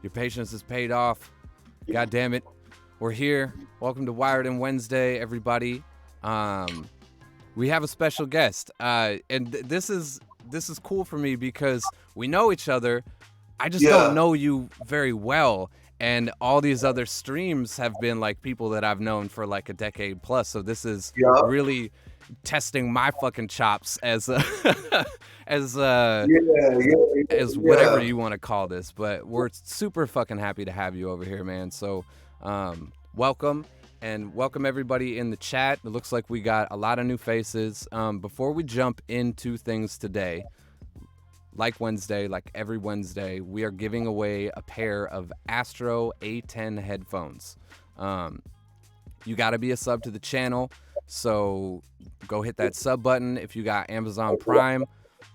Your patience is paid off. God damn it. We're here. Welcome to Wired and Wednesday, everybody. We have a special guest. This is cool for me because we know each other. I just don't know you very well. And all these other streams have been like people that I've known for like a decade plus. So this is really testing my fucking chops as whatever you want to call this. But we're super fucking happy to have you over here, man. So welcome, and welcome everybody in the chat. It looks like we got a lot of new faces. Before we jump into things today, like every Wednesday, we are giving away a pair of Astro A10 headphones. You got to be a sub to the channel, so go hit that sub button. If you got Amazon Prime,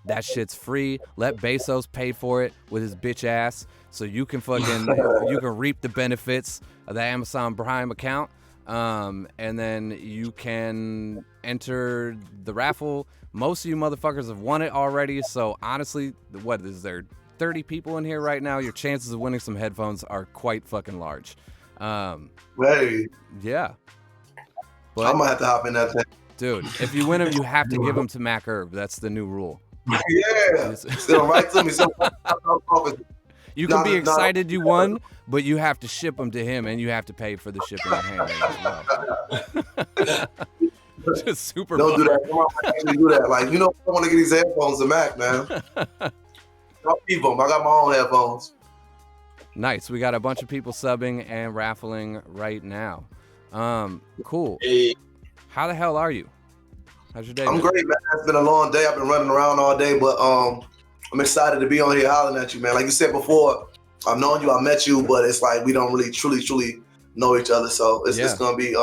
that shit's free. Let Bezos pay for it with his bitch ass, so you can reap the benefits of the Amazon Prime account. And then you can enter the raffle. Most of you motherfuckers have won it already, so honestly, what is there, 30 people in here right now? Your chances of winning some headphones are quite fucking large. Hey. Yeah. But, I'm gonna have to hop in that thing. Dude, if you win them, you have to give them to Mac Irv. That's the new rule. Yeah. Still right to me. You can be excited you won, but you have to ship them to him, and you have to pay for the shipping and handling as well. Just super. Don't do that. Come on, actually do that. Like, I want to get these headphones to Mac, man. I'll keep them. I got my own headphones. Nice. We got a bunch of people subbing and raffling right now. Cool. Hey. How the hell are you? How's your day? I'm great, man. It's been a long day. I've been running around all day, but I'm excited to be on here hollering at you, man. Like you said before, I've known you, I met you, but it's like we don't really truly know each other. So it's gonna be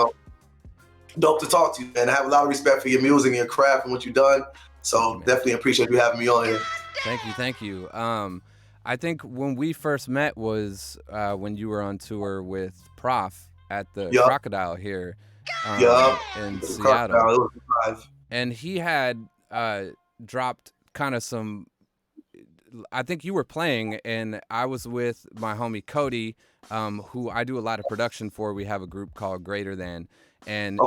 dope to talk to you, man. I have a lot of respect for your music and your craft and what you've done. So definitely appreciate you having me on here. Thank you. I think when we first met was when you were on tour with Prof at the Crocodile here in Seattle. It was live. And he had dropped kind of some, I think you were playing, and I was with my homie Cody, who I do a lot of production for. We have a group called Greater Than. And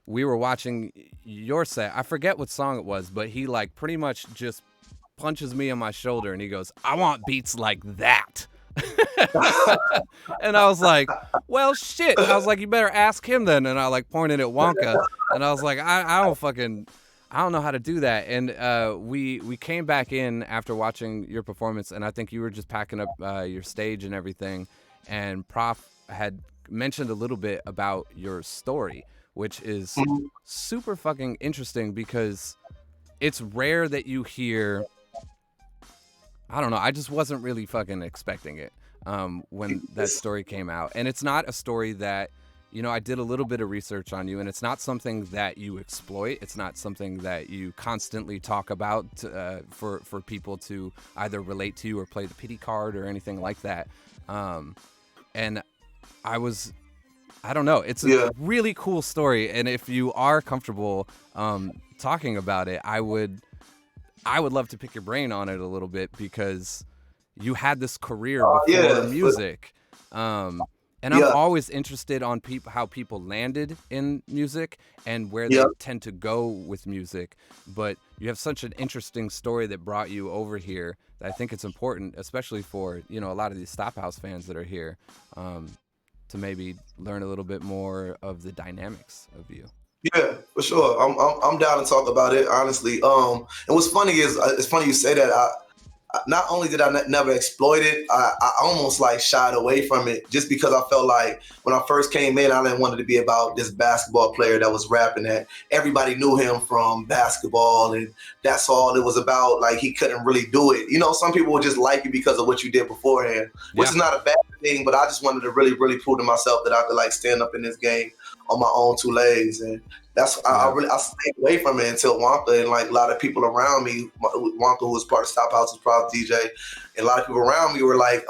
we were watching your set. I forget what song it was, but he like pretty much just punches me on my shoulder and he goes, "I want beats like that." And I was like, well, shit. I was like, you better ask him then. And I like pointed at Wonka, and I was like, I don't know how to do that. And we came back in after watching your performance, and I think you were just packing up your stage and everything. And Prof had mentioned a little bit about your story, which is super fucking interesting because it's rare that you hear. I don't know. I just wasn't really fucking expecting it when that story came out. And it's not a story that, I did a little bit of research on you, and it's not something that you exploit. It's not something that you constantly talk about for people to either relate to you or play the pity card or anything like that. And I don't know. It's a really cool story. And if you are comfortable talking about it, I would love to pick your brain on it a little bit, because you had this career before music. And I'm always interested on how people landed in music and where they tend to go with music. But you have such an interesting story that brought you over here that I think it's important, especially for, a lot of these Stophouse fans that are here, to maybe learn a little bit more of the dynamics of you. Yeah, for sure. I'm down to talk about it, honestly. And what's funny is, it's funny you say that. Not only did I never exploit it, I almost like shied away from it, just because I felt like when I first came in, I didn't want it to be about this basketball player that was rapping that everybody knew him from basketball, and that's all it was about. Like, he couldn't really do it. Some people would just like you because of what you did beforehand, which is not a bad thing, but I just wanted to really, really prove to myself that I could like stand up in this game on my own two legs. And that's I stayed away from it until Wonka and like a lot of people around me. Wonka, who was part of Stophouse's Prof DJ, and a lot of people around me were like,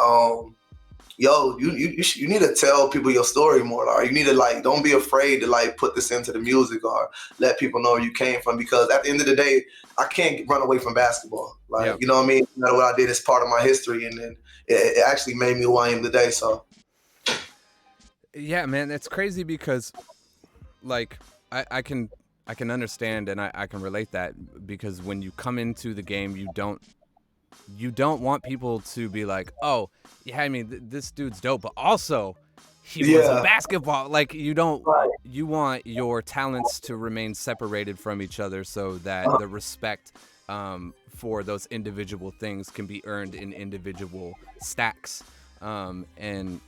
yo, you need to tell people your story more. Or you need to like, don't be afraid to like put this into the music or let people know where you came from, because at the end of the day, I can't run away from basketball. Like, you know what I mean? No matter what I did, it's part of my history. And then, it actually made me who I am today. So Yeah, man, it's crazy because like I can understand and I can relate that, because when you come into the game, you don't want people to be like, oh yeah, I mean this dude's dope, but also he was a yeah, basketball, like you don't, right. you want your talents to remain separated from each other so that the respect for those individual things can be earned in individual stacks, and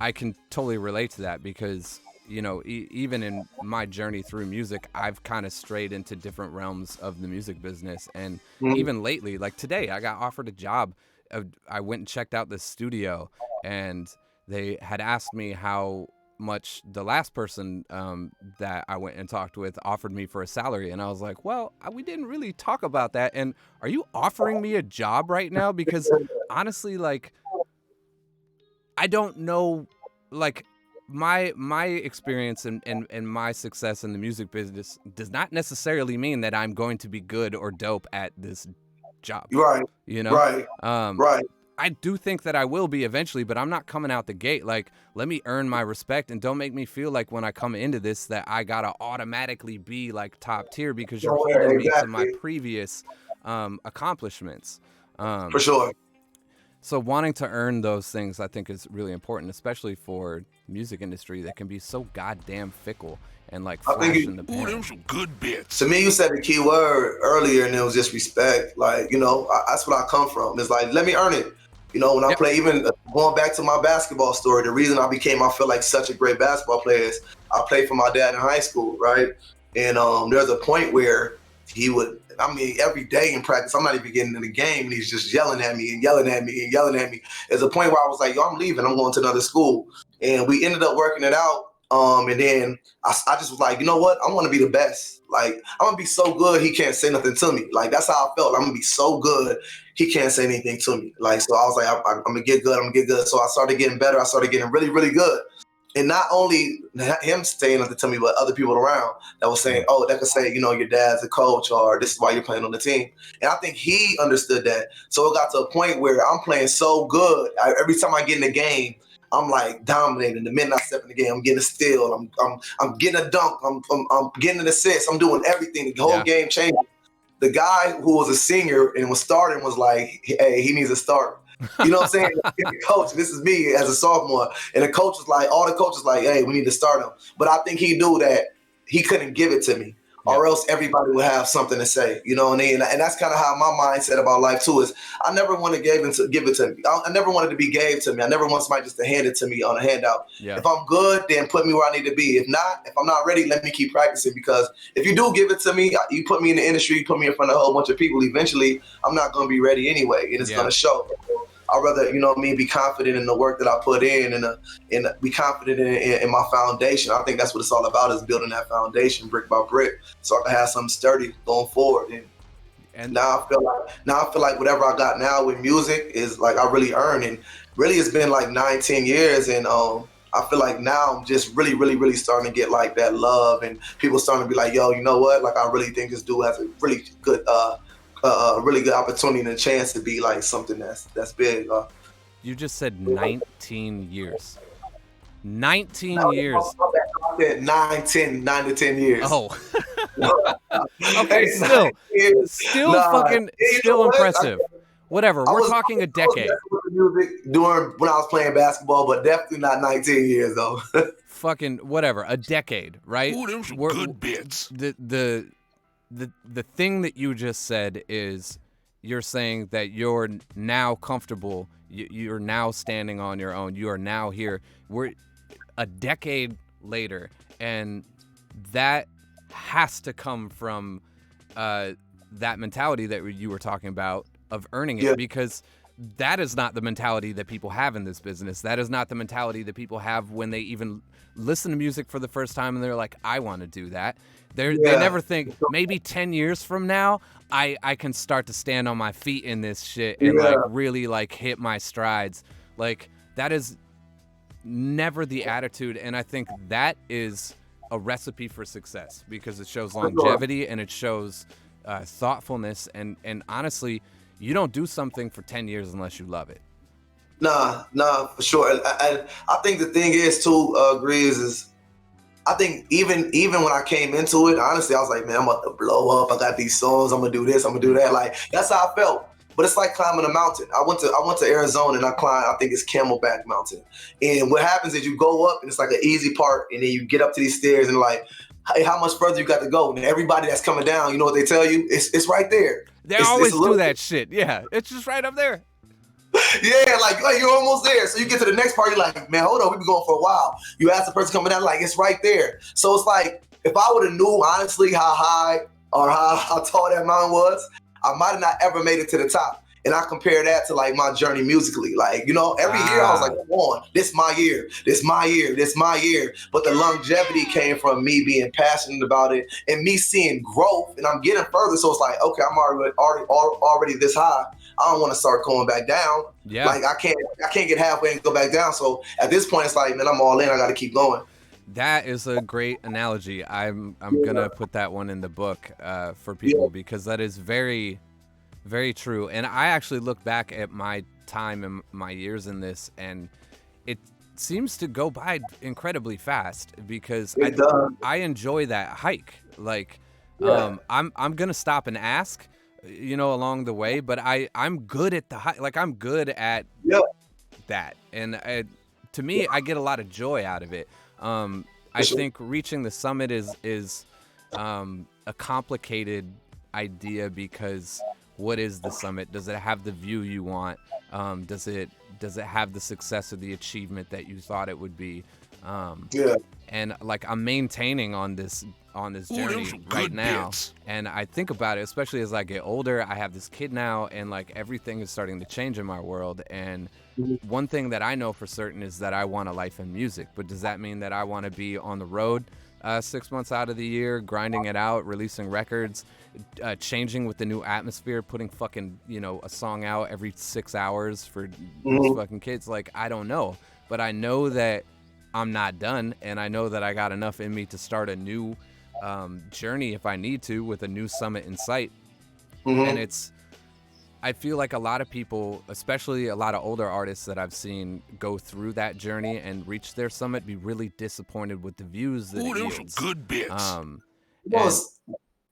I can totally relate to that because, you know, even in my journey through music, I've kind of strayed into different realms of the music business. And Mhm. even lately, like today, I got offered a job. I went and checked out this studio, and they had asked me how much the last person that I went and talked with offered me for a salary. And I was like, well, we didn't really talk about that. And are you offering me a job right now? Because honestly, like, I don't know, like my experience and my success in the music business does not necessarily mean that I'm going to be good or dope at this job. Right, You know? right, Um, right. I do think that I will be eventually, but I'm not coming out the gate. Like, let me earn my respect and don't make me feel like when I come into this that I gotta automatically be like top tier because you're holding me to my Exactly, previous accomplishments. for Um, sure. so wanting to earn those things, I think, is really important, especially for music industry that can be so goddamn fickle and like I think flash in the Ooh, them pan. some good bits. to me, you said the key word earlier, and it was just respect. Like, that's what I come from. It's like, let me earn it. When I Yep. play, even going back to my basketball story, the reason I feel like such a great basketball player is I played for my dad in high school, right? And there's a point where he would, I mean, every day in practice, I'm not even getting in the game, and he's just yelling at me and yelling at me and yelling at me. There's a point where I was like, yo, I'm leaving. I'm going to another school. And we ended up working it out. And then I just was like, you know what? I want to be the best. Like, I'm going to be so good, he can't say nothing to me. Like, that's how I felt. I'm going to be so good, he can't say anything to me. Like, so I was like, I'm going to get good. I'm going to get good. So I started getting better. I started getting really, really good. And not only him saying nothing to me, but other people around that was saying, oh, that could say, your dad's a coach, or this is why you're playing on the team. And I think he understood that. So it got to a point where I'm playing so good. Every time I get in the game, I'm like dominating. The minute I step in the game, I'm getting a steal. I'm getting a dunk. I'm getting an assist. I'm doing everything. The whole game changed. The guy who was a senior and was starting was like, hey, he needs a start. You know what I'm saying? The coach, this is me as a sophomore. And the coach was like, all the coaches like, hey, we need to start him. But I think he knew that he couldn't give it to me, or else everybody would have something to say. You know what I mean? And that's kind of how my mindset about life too is. I never want to give it to me. I never wanted to be gave to me. I never want somebody just to hand it to me on a handout. Yeah. If I'm good, then put me where I need to be. If I'm not ready, let me keep practicing, because if you do give it to me, you put me in the industry, you put me in front of a whole bunch of people, eventually I'm not going to be ready anyway, and it's going to show. I'd rather, be confident in the work that I put in, and be confident in my foundation. I think that's what it's all about, is building that foundation brick by brick, so I can have something sturdy going forward. And now I feel like whatever I got now with music is like I really earned, and really it's been like 9-10 years, and I feel like now I'm just really, really, really starting to get like that love, and people starting to be like, yo, you know what? Like, I really think this dude has a really good really good opportunity and a chance to be like something that's big. You just said 19 years. 19 years. I said 9 to 10 years. Oh. Okay, still impressive. Whatever, we're talking a decade. Music during when I was playing basketball, but definitely not 19 years though. Fucking whatever, a decade, right? Ooh, them some good bits. The thing that you just said is you're saying that you're now comfortable, you're now standing on your own, you are now here. We're a decade later, and that has to come from that mentality that you were talking about of earning it, because that is not the mentality that people have in this business. That is not the mentality that people have when they even listen to music for the first time and they're like, I want to do that. They never think, maybe 10 years from now, I can start to stand on my feet in this shit and like really like hit my strides. Like, that is never the attitude. And I think that is a recipe for success, because it shows longevity and it shows thoughtfulness. And honestly, you don't do something for 10 years unless you love it. Nah, for sure. And I think the thing is too, Greaves, is I think even when I came into it, honestly, I was like, man, I'm about to blow up. I got these songs. I'm gonna do this. I'm gonna do that. Like that's how I felt. But it's like climbing a mountain. I went to Arizona and I climbed. I think it's Camelback Mountain. And what happens is you go up and it's like an easy part, and then you get up to these stairs and like, hey, how much further you got to go? And everybody that's coming down, you know what they tell you? It's right there. They It's always a little- do that shit. Yeah, it's just right up there. Yeah, like you're almost there. So you get to the next part, you're like, man, hold on, we've been going for a while. You ask the person coming down, like, it's right there. So it's like, if I would have knew honestly how high or how tall that mountain was, I might have not ever made it to the top. And I compare that to like my journey musically. Like, you know, every year I was like, come on, this my year, this my year, this my year. But the longevity came from me being passionate about it and me seeing growth, and I'm getting further. So it's like, okay, I'm already this high. I don't want to start going back down. Yeah. Like I can't get halfway and go back down. So at this point, it's like, man, I'm all in. I got to keep going. That is a great analogy. I'm gonna put that one in the book for people because that is very, very true. And I actually look back at my time and my years in this, and it seems to go by incredibly fast because I enjoy that hike. Like, I'm gonna stop and ask, you know, along the way, but I'm good at the hike. Like I'm good at that, and to me, I get a lot of joy out of it. I think reaching the summit is a complicated idea because what is the summit? Does it have the view you want? Does it have the success or the achievement that you thought it would be? And like I'm maintaining on this journey right now, and I think about it, especially as I get older. I have this kid now, and like everything is starting to change in my world. And one thing that I know for certain is that I want a life in music. But does that mean that I want to be on the road 6 months out of the year, grinding it out, releasing records, changing with the new atmosphere, putting fucking, you know, a song out every 6 hours for these fucking kids? Like, I don't know. But I know that I'm not done, and I know that I got enough in me to start a new journey if I need to, with a new summit in sight. And I feel like a lot of people, especially a lot of older artists that I've seen go through that journey and reach their summit, be really disappointed with the views that it yields. Good bits.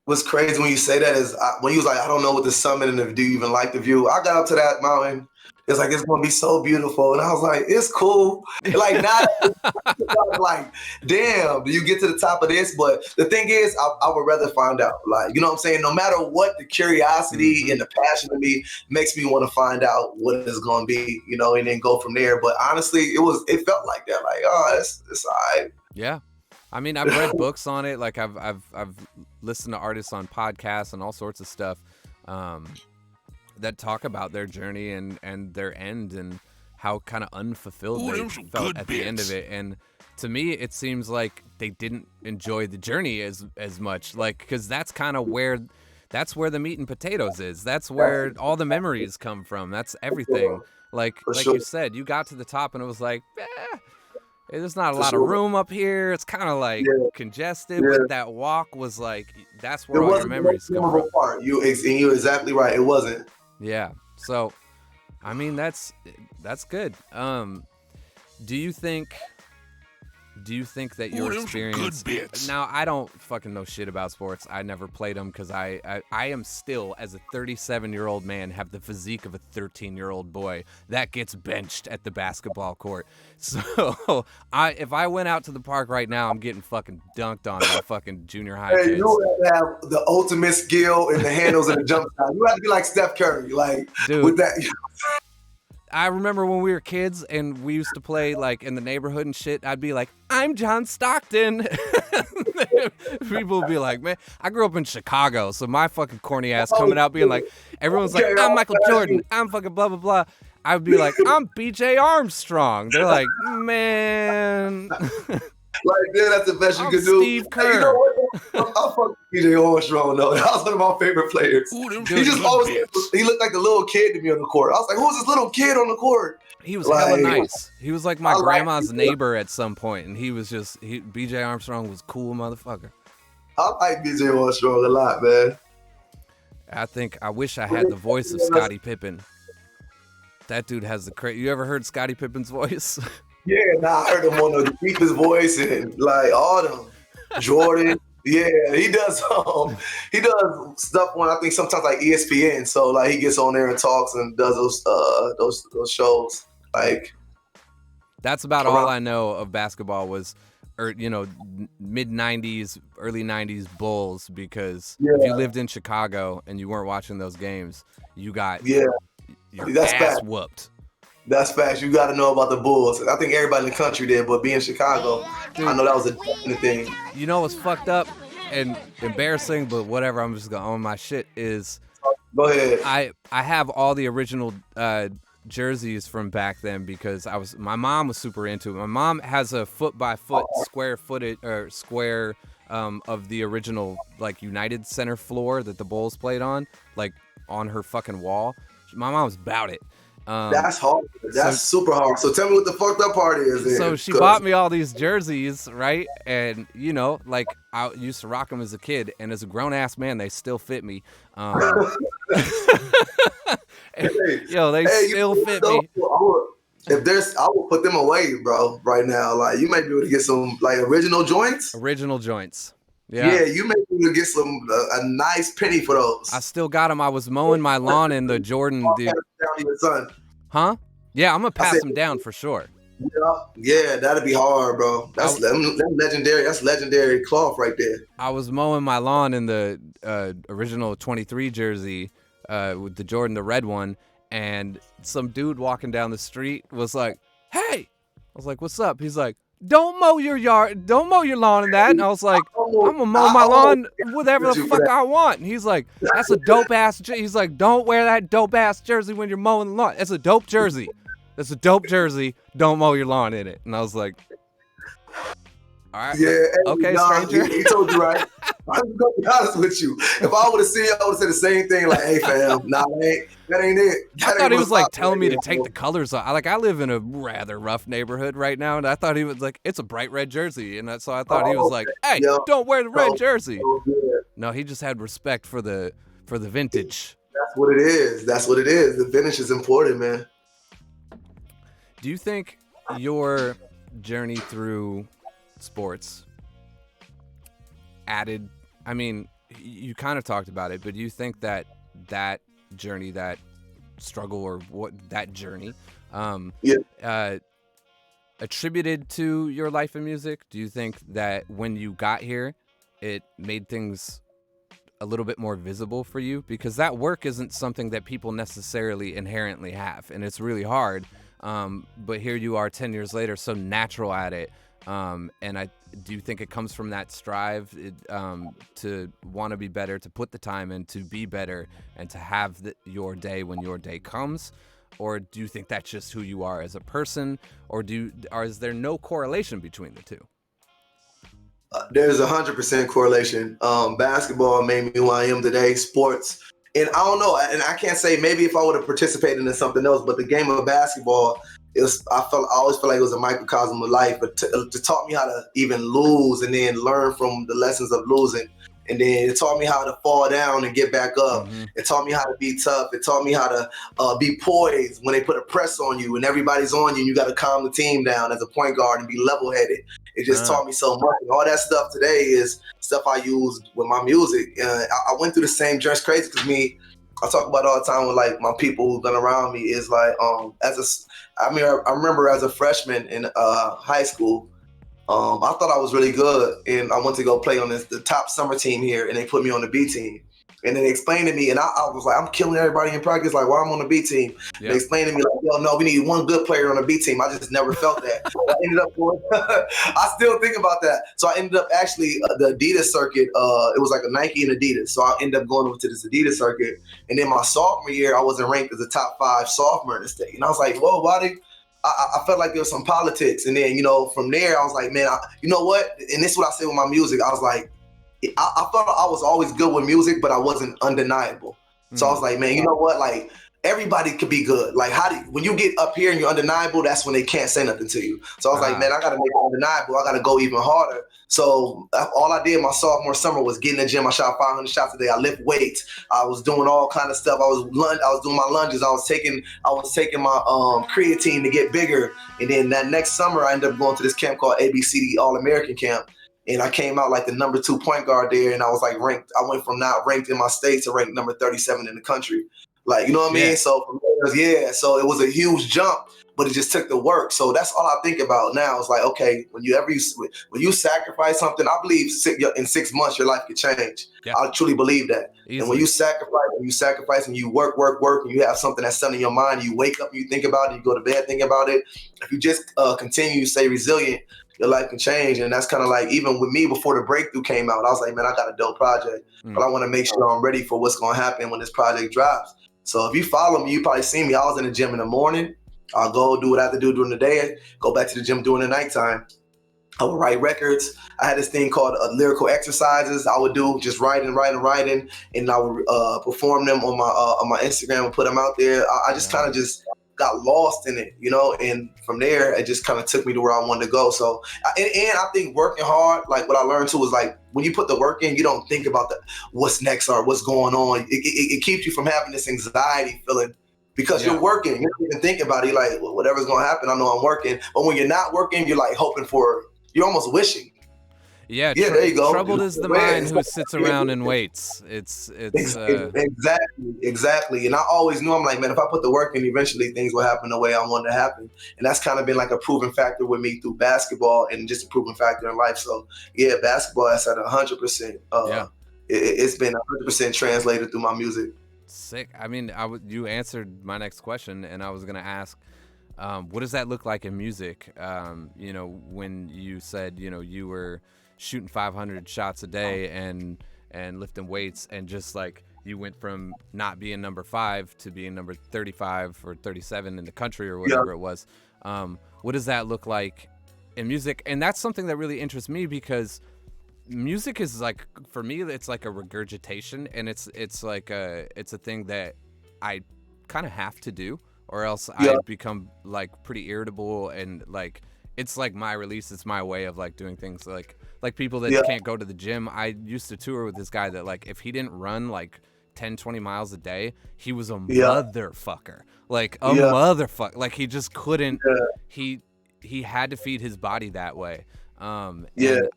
What's crazy when you say that is when you was like, I don't know what the summit and do you even like the view? I got up to that mountain. It's like, it's going to be so beautiful. And I was like, it's cool. Like, not like, damn, do you get to the top of this? But the thing is, I would rather find out. Like, you know what I'm saying? No matter what, the curiosity and the passion in me makes me want to find out what it's going to be, you know, and then go from there. But honestly, it felt like that. Like, oh, it's all right. Yeah. I mean, I've read books on it. Like I've listened to artists on podcasts and all sorts of stuff that talk about their journey and their end and how kind of unfulfilled they felt at the end of it. And to me, it seems like they didn't enjoy the journey as much. Like, because that's kind of where the meat and potatoes is. That's where all the memories come from. That's everything. Like you said, you got to the top and it was like, there's not a lot of room up here. It's kind of like congested, but that walk was like, that's where all your memories come from. Part. You're exactly right. It wasn't. Yeah. So, I mean, that's good. Do you think that your experience? Good bits. Now, I don't fucking know shit about sports. I never played them because I am still, as a 37-year-old man, have the physique of a 13-year-old boy that gets benched at the basketball court. So, if I went out to the park right now, I'm getting fucking dunked on by fucking junior high kids. You have the ultimate skill in the handles and the jump shot. You have to be like Steph Curry, like, dude, with that. I remember when we were kids and we used to play like in the neighborhood and shit, I'd be like, I'm John Stockton. People would be like, man, I grew up in Chicago, so my fucking corny ass coming out being like, everyone's like, I'm Michael Jordan, I'm fucking blah, blah, blah. I'd be like, I'm BJ Armstrong. They're like, man. Like, yeah, that's the best you could do. Steve Kerr. You know what? I fuck BJ Armstrong though. That was one of my favorite players. He just always he looked like a little kid to me on the court. I was like, who's this little kid on the court? He was hella nice. He was like my grandma's neighbor at some point, and he was just BJ Armstrong was cool motherfucker. I like BJ Armstrong a lot, man. I wish I had the voice of Scottie Pippen. That dude has the crazy. You ever heard Scottie Pippen's voice? Yeah, I heard him on the deepest voice and like all them. Jordan. Yeah, he does stuff on I think sometimes like ESPN. So like he gets on there and talks and does those shows. Like that's about all I know of basketball was, or mid '90s, early '90s Bulls. Because if you lived in Chicago and you weren't watching those games, you got your ass whooped. That's facts. You got to know about the Bulls. I think everybody in the country did, but being Chicago, dude, I know that was a definite thing. You know what's fucked up and embarrassing, but whatever. I'm just gonna own my shit. Is go ahead. I have all the original jerseys from back then because my mom was super into it. My mom has a foot by foot square of the original like United Center floor that the Bulls played on, like on her fucking wall. My mom's about it. That's hard. That's super hard. So tell me what the fucked up part is. Then. So she bought me all these jerseys, right? And like I used to rock them as a kid, and as a grown ass man, they still fit me. They still fit me. I will put them away, bro. Right now, like you might be able to get some like original joints. Original joints. Yeah, you may be able to get a nice penny for those. I still got them. I was mowing my lawn in the Jordan. Son. Huh? Yeah, I'm gonna pass them down for sure. Yeah, that'd be hard, bro. That's legendary. That's legendary cloth right there. I was mowing my lawn in the original 23 jersey with the Jordan, the red one, and some dude walking down the street was like, "Hey!" I was like, "What's up?" He's like, "Don't mow your lawn in that." And I was like, "I'm gonna mow my lawn whatever the fuck I want." And he's like, "That's a dope ass." He's like, "Don't wear that dope ass jersey when you're mowing the lawn. That's a dope jersey. That's a dope jersey. Don't mow your lawn in it." And I was like, "All right, yeah, okay, stranger." He told you right. I'm gonna be honest with you. If I would have seen you, I would have said the same thing. Like, "Hey, fam, nah, that ain't it." I thought he was like telling me to take the colors off. I live in a rather rough neighborhood right now, and I thought he was like, "It's a bright red jersey," and so I thought he was like, "Hey, don't wear the red jersey." No, he just had respect for the vintage. That's what it is. The vintage is important, man. Do you think your journey through sports added? I mean, you kind of talked about it, but do you think that journey, that struggle, or that journey, attributed to your life in music? Do you think that when you got here, it made things a little bit more visible for you? Because that work isn't something that people necessarily inherently have, and it's really hard. But here you are 10 years later, so natural at it. And do you think it comes from that strive to want to be better, to put the time in, to be better, and to have your day when your day comes? Or do you think that's just who you are as a person? Or is there no correlation between the two? There's 100% correlation. Basketball made me who I am today. Sports. And I don't know, and I can't say maybe if I would have participated in something else, but the game of basketball, I always felt like it was a microcosm of life, but to taught me how to even lose and then learn from the lessons of losing. And then it taught me how to fall down and get back up. Mm-hmm. It taught me how to be tough. It taught me how to be poised when they put a press on you and everybody's on you and you got to calm the team down as a point guard and be level-headed. It just taught me so much. And all that stuff today is stuff I use with my music. I went through the same journey. It's crazy because I talk about it all the time with like my people who've been around me is like, I remember as a freshman in high school, I thought I was really good, and I went to go play on the top summer team here, and they put me on the B team. And then they explained to me, and I was like, I'm killing everybody in practice, like, why I'm on the B team? Yeah. They explained to me, like, yo, no, we need one good player on the B team. I just never felt that. So I ended up going, I still think about that. So I ended up actually, the Adidas circuit, it was like a Nike and Adidas. So I ended up going over to this Adidas circuit. And then my sophomore year, I wasn't ranked as a top 5 sophomore in the state. And I was like, whoa, why I felt like there was some politics. And then, from there, I was like, man, you know what? And this is what I say with my music. I was like, I felt I was always good with music, but I wasn't undeniable. So I was like, man, you know what? Like, everybody could be good. Like when you get up here and you're undeniable, that's when they can't say nothing to you. So I was like, man, I got to make it undeniable. I got to go even harder. So all I did my sophomore summer was get in the gym. I shot 500 shots a day. I lift weights. I was doing all kind of stuff. I was doing my lunges. I was taking my creatine to get bigger. And then that next summer, I ended up going to this camp called ABCD All-American Camp. And I came out like the number 2 point guard there. And I was like ranked. I went from not ranked in my state to ranked number 37 in the country. Like, you know what I mean? So from there, so it was a huge jump, but it just took the work. So that's all I think about now. It's like, okay, when you sacrifice something, I believe in 6 months your life could change. Yeah. I truly believe that. Easily. And when you sacrifice and you work, and you have something that's set in your mind, you wake up and you think about it, you go to bed thinking about it. If you just continue to stay resilient, your life can change. And that's kind of like, even with me before the breakthrough came out, I was like, man, I got a dope project, but I want to make sure I'm ready for what's going to happen when this project drops. So if you follow me, you probably see me. I was in the gym in the morning. I'll go do what I have to do during the day, go back to the gym during the nighttime. I would write records. I had this thing called lyrical exercises. I would do just writing, and I would perform them on my Instagram and put them out there. I just kind of just got lost in it, you know, and from there, it just kind of took me to where I wanted to go. So, and I think working hard, like what I learned too was like, when you put the work in, you don't think about what's next or what's going on. It keeps you from having this anxiety feeling because you're working. You don't even think about it. You're like, well, whatever's going to happen, I know I'm working. But when you're not working, you're like hoping you're almost wishing. Yeah, there you go. Troubled is the mind who sits around and waits. It's exactly. And I always knew, I'm like, man, if I put the work in, eventually things will happen the way I want to happen. And that's kind of been like a proven factor with me through basketball and just a proven factor in life. So yeah, basketball has had 100%. It's been 100% translated through my music. Sick. I mean, you answered my next question, and I was gonna ask, what does that look like in music? You know, when you said, you know, you were shooting 500 shots a day and lifting weights, and just like you went from not being number 5 to being number 35 or 37 in the country or whatever it was. What does that look like in music? And that's something that really interests me, because music is like, for me, it's like a regurgitation, and it's a thing that I kind of have to do, or else I become like pretty irritable, and like it's like my release. It's my way of like doing things like people that can't go to the gym. I used to tour with this guy that like if he didn't run like 10-20 miles a day, he was a motherfucker. Like a motherfucker. Like he just couldn't. He had to feed his body that way. And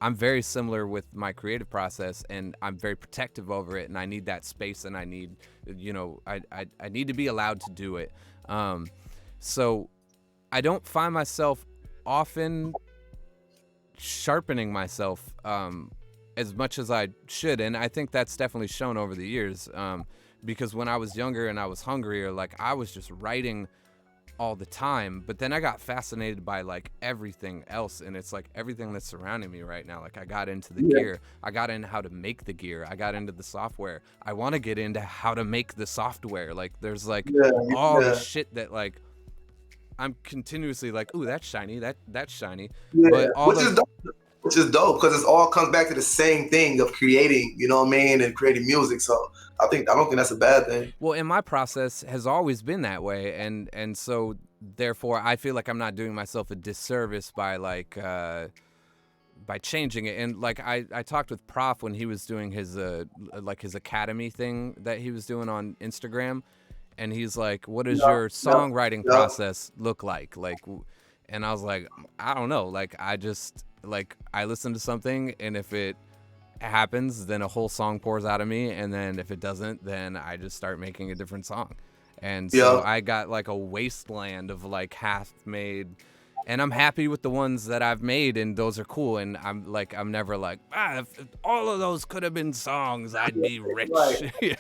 I'm very similar with my creative process, and I'm very protective over it, and I need that space, and I need, you know, I need to be allowed to do it. So I don't find myself often sharpening myself as much as I should, and I think that's definitely shown over the years, because when I was younger and I was hungrier, like I was just writing all the time, but then I got fascinated by like everything else, and it's like everything that's surrounding me right now. Like I got into the gear, I got into how to make the gear, I got into the software, I want to get into how to make the software. Like there's like all the shit that like I'm continuously like, ooh, that's shiny, that's shiny. But all which is dope, because it all comes back to the same thing of creating, you know what I mean, and creating music. So I don't think that's a bad thing. Well, and my process has always been that way, and so therefore I feel like I'm not doing myself a disservice by like by changing it. And like I talked with Prof when he was doing his like his academy thing that he was doing on Instagram, and he's like, what does your songwriting process look like? Like, and I was like, I don't know. Like I just like I listen to something, and if it happens, then a whole song pours out of me, and then if it doesn't, then I just start making a different song. And so I got like a wasteland of like half made, and I'm happy with the ones that I've made, and those are cool, and I'm never like, if all of those could have been songs, I'd be rich.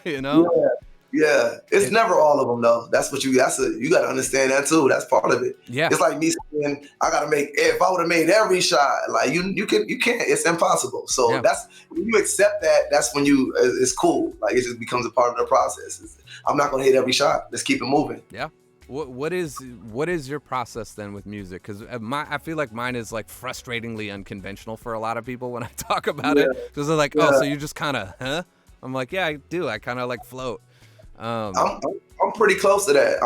You know? Yeah, it's never all of them though. That's what you got to understand that too. That's part of it. Yeah, it's like me saying I got to make. If I would have made every shot, like you can't. It's impossible. So that's when you accept that. That's when it's cool. Like it just becomes a part of the process. I'm not gonna hit every shot. Let's keep it moving. Yeah. What is your process then with music? Because I feel like mine is like frustratingly unconventional for a lot of people when I talk about it. Because they're like, oh, so you just kind of, huh? I'm like, yeah, I do. I kind of like float. I'm I'm pretty close to that.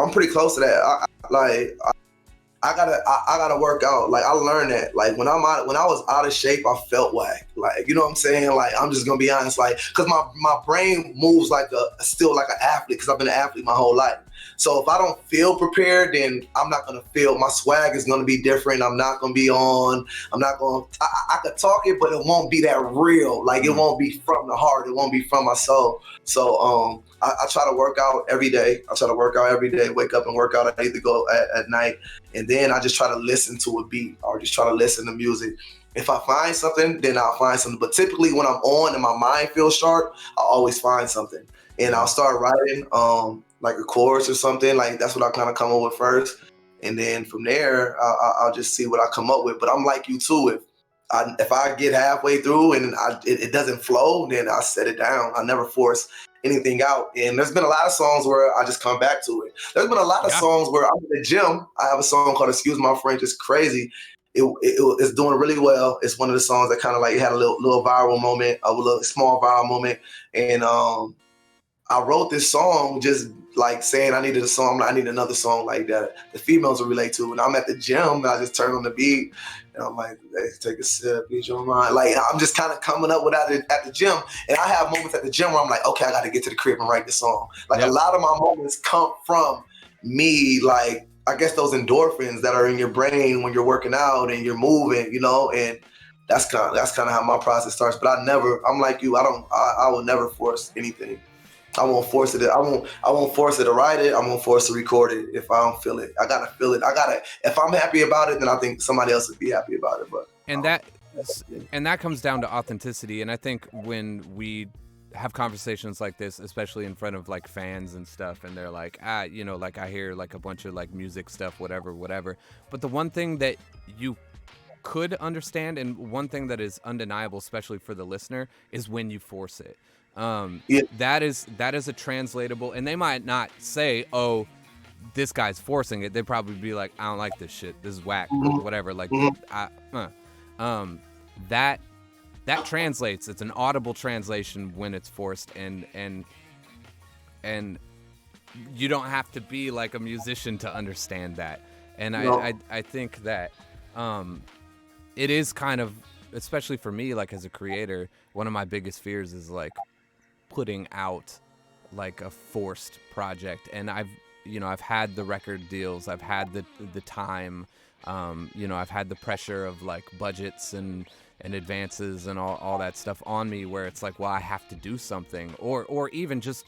I gotta work out. Like I learned that. Like when I was out of shape, I felt whack. Like, you know what I'm saying? Like I'm just gonna be honest. Like, cause my brain moves like still like an athlete. Cause I've been an athlete my whole life. So if I don't feel prepared, then I'm not gonna feel. My swag is gonna be different. I'm not gonna be on. I'm not gonna. I could talk it, but it won't be that real. Like it won't be from the heart. It won't be from my soul. So I try to work out every day. Wake up and work out. I need to go at night, and then I just try to listen to a beat or just try to listen to music. If I find something, then I'll find something. But typically when I'm on and my mind feels sharp, I always find something. And I'll start writing like a chorus or something. Like that's what I kind of come up with first. And then from there, I'll just see what I come up with. But I'm like you too. If I get halfway through and it doesn't flow, then I set it down. I never force anything out. And there's been a lot of songs where I just come back to it. There's been a lot of songs where I'm in the gym. I have a song called Excuse My French. It's crazy. It's doing really well. It's one of the songs that kind of like had a little viral moment, a little small viral moment. And I wrote this song just like saying I needed a song. I need another song like that the females will relate to. And I'm at the gym and I just turn on the beat and I'm like, hey, take a sip, ease your mind. Like I'm just kind of coming up with it at the gym. And I have moments at the gym where I'm like, okay, I got to get to the crib and write this song. Like a lot of my moments come from me, like I guess those endorphins that are in your brain when you're working out and you're moving, you know, and that's kind of how my process starts. But I'm like you, I will never force anything. I won't force it. I won't force it to write it. I won't force to record it if I don't feel it. I gotta feel it. If I'm happy about it, then I think somebody else would be happy about it. But that comes down to authenticity. And I think when we have conversations like this, especially in front of like fans and stuff, and they're like, you know, like I hear like a bunch of like music stuff, whatever. But the one thing that you could understand, and one thing that is undeniable, especially for the listener, is when you force it. That is a translatable, and they might not say, oh, this guy's forcing it. They'd probably be like, I don't like this shit, this is whack, or whatever. Like that translates. It's an audible translation when it's forced, and you don't have to be like a musician to understand that. And I think that it is kind of, especially for me, like as a creator, one of my biggest fears is like putting out like a forced project. And I've had the record deals, I've had the time, I've had the pressure of like budgets and advances and all that stuff on me, where it's like, well, I have to do something, or even just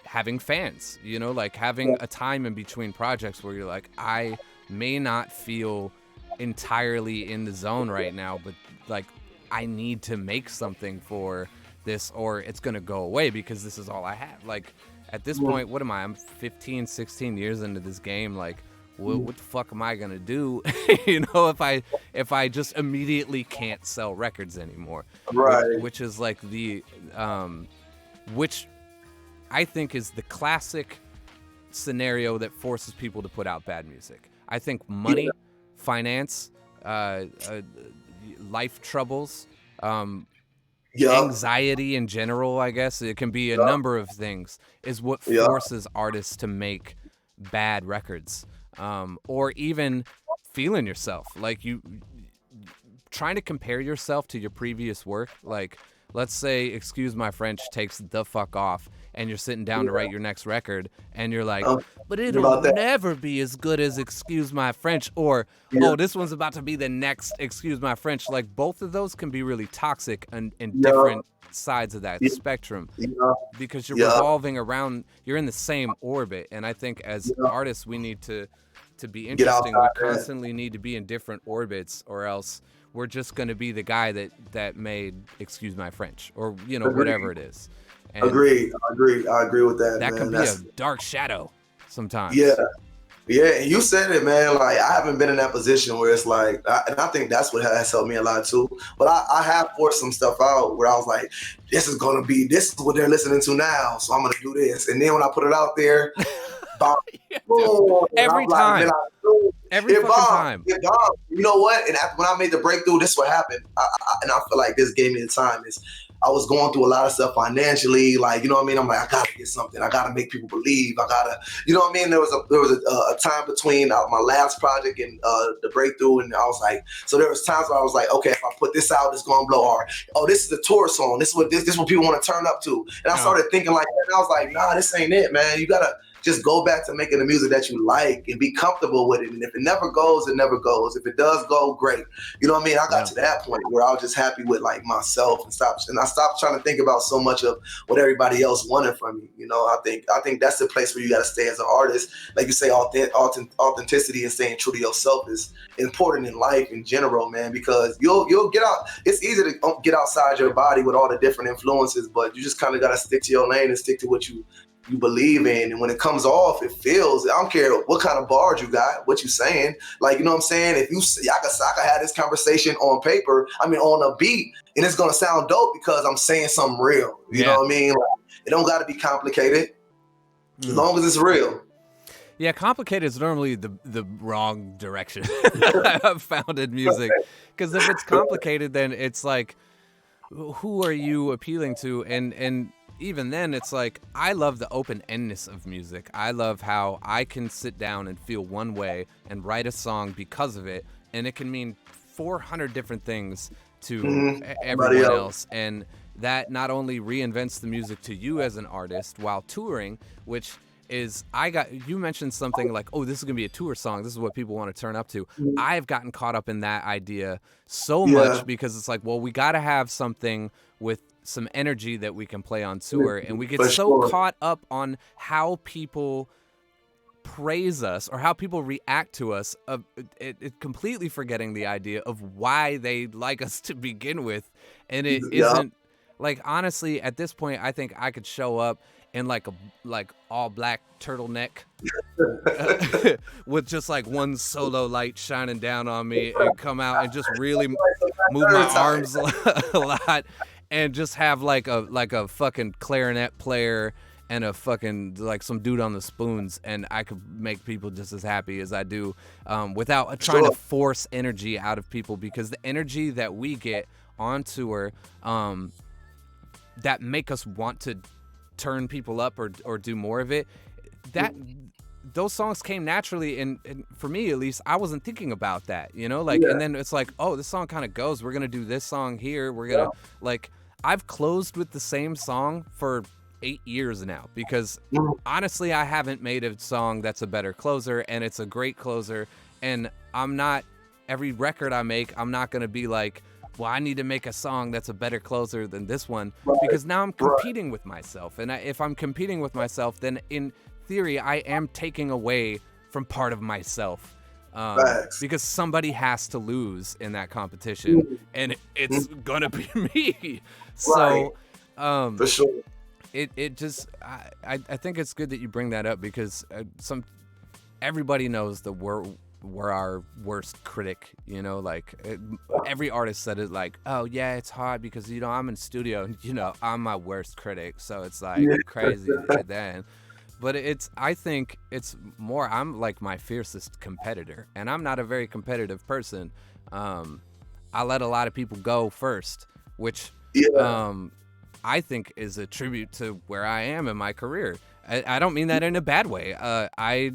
having fans, like having a time in between projects where you're like, I may not feel entirely in the zone right now, but like I need to make something for this, or it's gonna go away because this is all I have. Like at this point, what am I? I'm 15, 16 years into this game. Like what the fuck am I gonna do? If I just immediately can't sell records anymore, right? Which is like which I think is the classic scenario that forces people to put out bad music. I think money, finance, life troubles, anxiety in general, I guess it can be a number of things, is what forces artists to make bad records, or even feeling yourself like you trying to compare yourself to your previous work. Like let's say Excuse My French takes the fuck off and you're sitting down to write your next record and you're like, but it'll never be as good as Excuse My French, or oh, this one's about to be the next Excuse My French. Like both of those can be really toxic and different sides of that spectrum, because you're revolving around, you're in the same orbit. And I think as artists, we need to be interesting. We constantly need to be in different orbits, or else we're just going to be the guy that made Excuse My French, or whatever it is. And I agree with that. That man. can be a dark shadow sometimes. Yeah, and you said it, man. Like I haven't been in that position where it's like, and I think that's what has helped me a lot too. But I have forced some stuff out where I was like, this is what they're listening to now, so I'm gonna do this. And then when I put it out there, every time. Every fucking time. It bombed. You know what? And when I made the breakthrough, this is what happened. And I feel like this gave me the time. I was going through a lot of stuff financially. Like, you know what I mean? I'm like, I gotta get something. I gotta make people believe. I gotta, you know what I mean? There was a time between my last project and the breakthrough, and I was like, so there was times where I was like, okay, if I put this out, it's gonna blow hard. Oh, this is a tour song. This is what people want to turn up to. And I started thinking like that, and I was like, nah, this ain't it, man. You gotta just go back to making the music that you like and be comfortable with it. And if it never goes, it never goes. If it does go, great. You know what I mean? I got to that point where I was just happy with like myself and I stopped trying to think about so much of what everybody else wanted from me. You know, I think that's the place where you got to stay as an artist. Like you say, authenticity and staying true to yourself is important in life in general, man, because you'll get out. It's easy to get outside your body with all the different influences, but you just kind of got to stick to your lane and stick to what you believe in. And when it comes off, it feels, I don't care what kind of bars you got, what you saying. Like, you know what I'm saying? If I could have this conversation on paper, on a beat, and it's going to sound dope because I'm saying something real. You know what I mean? Like, it don't got to be complicated as long as it's real. Yeah, complicated is normally the wrong direction I've found in music. Because if it's complicated, then it's like, who are you appealing to? And even then, it's like, I love the open-endedness of music. I love how I can sit down and feel one way and write a song because of it, and it can mean 400 different things to everyone else. And that not only reinvents the music to you as an artist while touring, which is, you mentioned something like, oh, this is going to be a tour song. This is what people want to turn up to. I've gotten caught up in that idea so much because it's like, well, we got to have something with some energy that we can play on tour, and we get caught up on how people praise us or how people react to us, it completely forgetting the idea of why they like us to begin with. And it isn't like, honestly, at this point, I think I could show up in like all black turtleneck with just like one solo light shining down on me and come out and just really move my arms a lot. And just have like a fucking clarinet player and a fucking like some dude on the spoons, and I could make people just as happy as I do, without trying to force energy out of people, because the energy that we get on tour, that make us want to turn people up or do more of it, those songs came naturally, and for me at least, I wasn't thinking about that, you know, like, and then it's like, oh, this song kind of goes, we're gonna do this song here, we're gonna like, I've closed with the same song for 8 years now, because honestly, I haven't made a song that's a better closer, and it's a great closer, and every record I make, I'm not gonna be like, well, I need to make a song that's a better closer than this one, because now I'm competing with myself, and if I'm competing with myself, then in theory, I am taking away from part of myself, because somebody has to lose in that competition, and it's gonna be me. So, for sure, it just, I think it's good that you bring that up, because everybody knows that we're our worst critic, you know, like every artist said it, like, oh yeah, it's hard because, you know, I'm in studio and, you know, I'm my worst critic, so it's like crazy then. But I think it's more, I'm like my fiercest competitor, and I'm not a very competitive person. I let a lot of people go first, which I think is a tribute to where I am in my career. I don't mean that in a bad way. I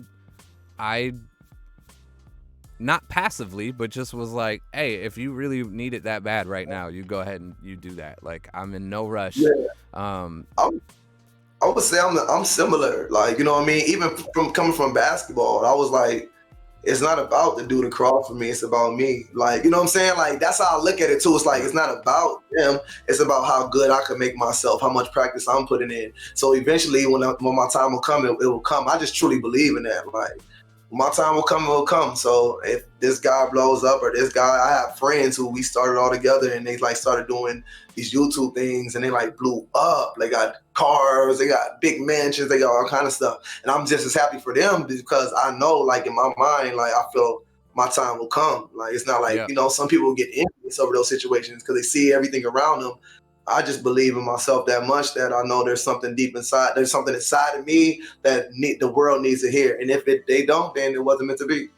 not passively, but just was like, hey, if you really need it that bad right now, you go ahead and you do that. Like, I'm in no rush. I would say I'm similar. Like, you know what I mean? Even from coming from basketball, I was like, it's not about the dude across from me. It's about me. Like, you know what I'm saying? Like, that's how I look at it too. It's like, it's not about them. It's about how good I can make myself, how much practice I'm putting in. So eventually when my time will come, it will come. I just truly believe in that. Like, my time will come, it will come. So if this guy blows up or this guy, I have friends who we started all together and they like started doing these YouTube things and they like blew up. They got cars, they got big mansions, they got all kind of stuff. And I'm just as happy for them because I know, like, in my mind, like, I feel my time will come. Like, it's not like, you know, some people get envious over those situations because they see everything around them. I just believe in myself that much that I know there's something deep inside. There's something inside of me that the world needs to hear. And if they don't, then it wasn't meant to be.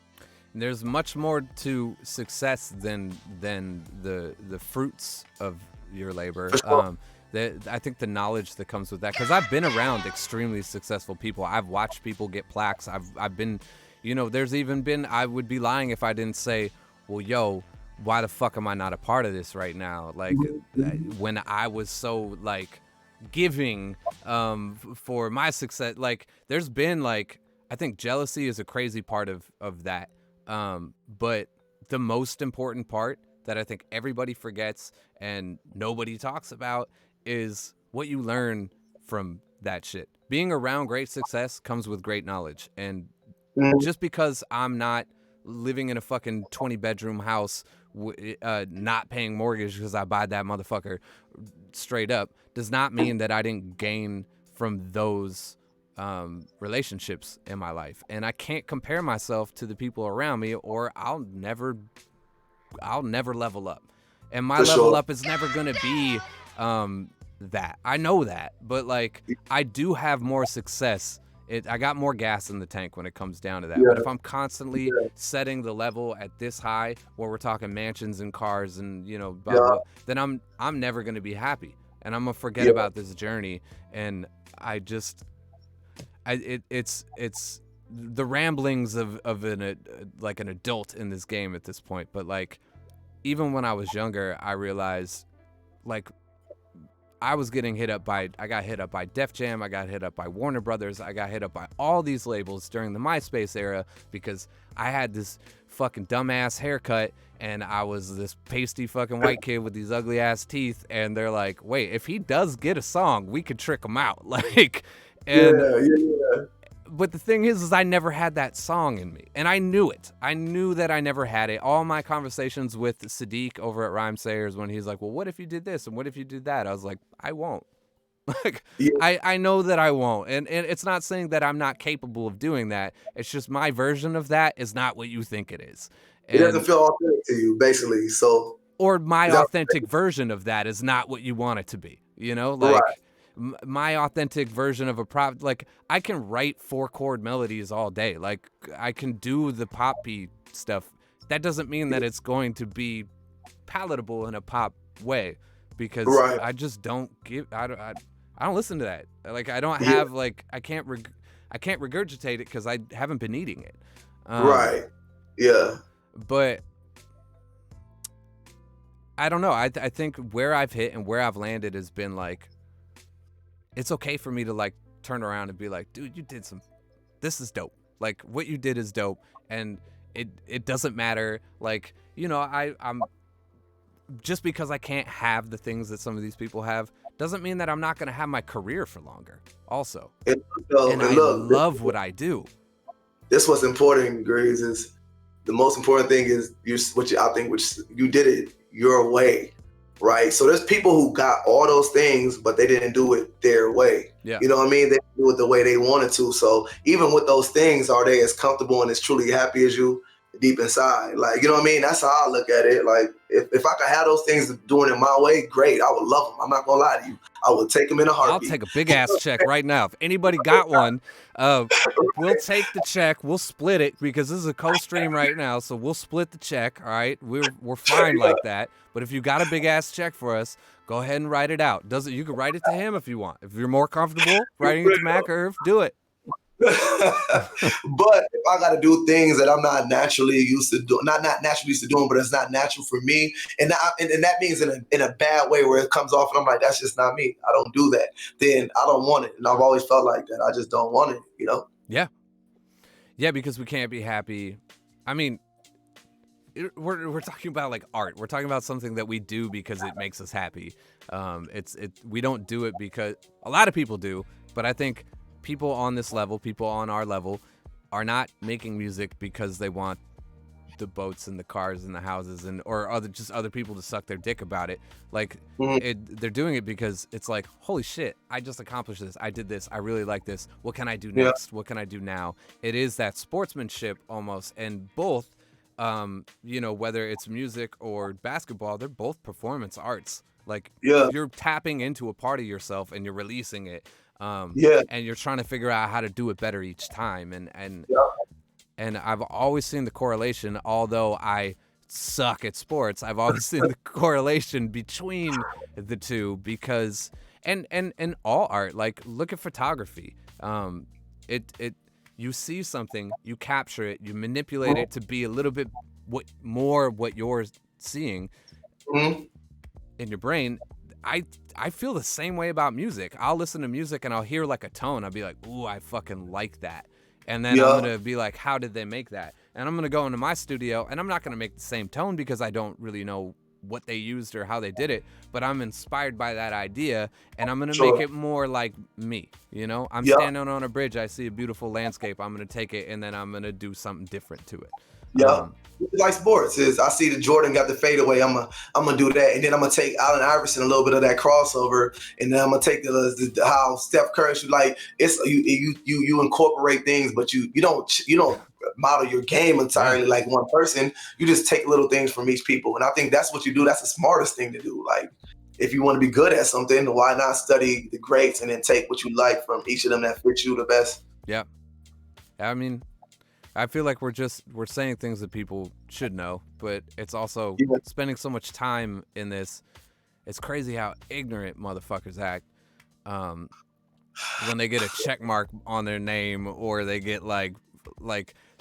There's much more to success than the fruits of your labor. Sure. I think the knowledge that comes with that, because I've been around extremely successful people. I've watched people get plaques. I've been, there's even been, I would be lying if I didn't say, well, yo, why the fuck am I not a part of this right now? Like, when I was so like giving for my success, like there's been like, I think jealousy is a crazy part of that. But the most important part that I think everybody forgets and nobody talks about is what you learn from that shit. Being around great success comes with great knowledge. And just because I'm not living in a fucking 20-bedroom house, not paying mortgage because I buy that motherfucker straight up, does not mean that I didn't gain from those relationships in my life. And I can't compare myself to the people around me, or I'll never level up. And my level up is never gonna be that. I know that, but like I do have more success. I got more gas in the tank when it comes down to that. But if I'm constantly setting the level at this high, where we're talking mansions and cars and blah, blah, then I'm never gonna be happy, and I'm gonna forget about this journey. And it's the ramblings of like an adult in this game at this point. But like, even when I was younger, I realized like I got hit up by Def Jam, I got hit up by Warner Brothers, I got hit up by all these labels during the MySpace era because I had this fucking dumbass haircut and I was this pasty fucking white kid with these ugly ass teeth, and they're like, wait, if he does get a song, we could trick him out. Like, and but the thing is I never had that song in me, and I knew it. I knew that I never had it. All my conversations with Sadiq over at Rhyme Sayers, when he's like, well, what if you did this and what if you did that? I was like, I won't. Like, I know that I won't. And it's not saying that I'm not capable of doing that. It's just my version of that is not what you think it is. It doesn't feel authentic to you, basically. So, or my authentic version of that is not what you want it to be. Like, my authentic version of a prop, like I can write 4-chord melodies all day. Like I can do the poppy stuff. That doesn't mean that it's going to be palatable in a pop way, because I just don't I don't listen to that. Like I don't have like I can't regurgitate it because I haven't been eating it. But I don't know. I think where I've hit and where I've landed has been like, it's okay for me to like turn around and be like, dude, this is dope. Like what you did is dope. And it doesn't matter. Like, I'm just because I can't have the things that some of these people have doesn't mean that I'm not going to have my career for longer also. And I love what I do. This what's important, Grace, is the most important thing is which you did it your way. Right. So there's people who got all those things, but they didn't do it their way. Yeah. You know what I mean? They didn't do it the way they wanted to. So even with those things, are they as comfortable and as truly happy as you deep inside? Like, you know what I mean? That's how I look at it. Like if I could have those things doing it my way, great. I would love them. I'm not going to lie to you. I would take them in a heartbeat. I'll take a big ass check right now. If anybody got one, we'll take the check. We'll split it because this is a co-stream right now. So we'll split the check. All right. We're fine like that. But if you got a big ass check for us, go ahead and write it out. You can write it to him if you want. If you're more comfortable writing it to Mac Irv, do it. But if I got to do things that I'm not naturally used to doing, not naturally used to doing, but it's not natural for me, and that means in a bad way where it comes off and I'm like, that's just not me. I don't do that. Then I don't want it, and I've always felt like that. I just don't want it. Yeah, because we can't be happy. I mean, we're talking about like art. We're talking about something that we do because it makes us happy. We don't do it because a lot of people do, but I think people on this level, people on our level, are not making music because they want the boats and the cars and the houses or other people to suck their dick about it. Like they're doing it because it's like, holy shit, I just accomplished this. I did this. I really like this. What can I do next? What can I do now? It is that sportsmanship almost, and both. Whether it's music or basketball, they're both performance arts. Like you're tapping into a part of yourself and you're releasing it. And you're trying to figure out how to do it better each time. And I've always seen the correlation, although I suck at sports, I've always seen the correlation between the two because and all art, like look at photography. You see something, you capture it, you manipulate it to be a little bit what you're seeing Mm-hmm. in your brain. I feel the same way about music. I'll listen to music and I'll hear like a tone. I'll be like, ooh, I fucking like that. And then I'm going to be like, how did they make that? And I'm going to go into my studio and I'm not going to make the same tone because I don't really know what they used or how they did it, but I'm inspired by that idea and I'm going to make it more like me, you know? I'm standing on a bridge, I see a beautiful landscape, I'm going to take it and then I'm going to do something different to it. Yeah. Like sports is, I see the Jordan got the fadeaway. I'm gonna do that, and then I'm gonna take Allen Iverson a little bit of that crossover, and then I'm gonna take the how Steph Curry should, like, it's you incorporate things, but you don't model your game entirely like one person. You just take little things from each people, and I think that's what you do. That's the smartest thing to do. Like, if you want to be good at something, why not study the greats and then take what you like from each of them that fits you the best? Yeah, I mean, I feel like we're saying things that people should know, but it's also spending so much time in this. It's crazy how ignorant motherfuckers act when they get a check mark on their name or they get like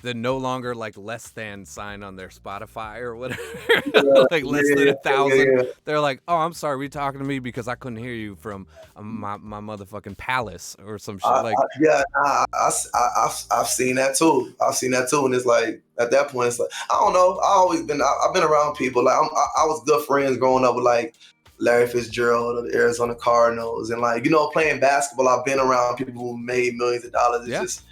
the no longer like less than sign on their Spotify or whatever, like less than 1,000. They're like, oh, I'm sorry, were you talking to me because I couldn't hear you from my motherfucking palace or some shit. I've seen that too. And it's like at that point, it's like I don't know. I've been around people. Like I was good friends growing up with like Larry Fitzgerald of the Arizona Cardinals, and like, you know, playing basketball, I've been around people who made millions of dollars. It's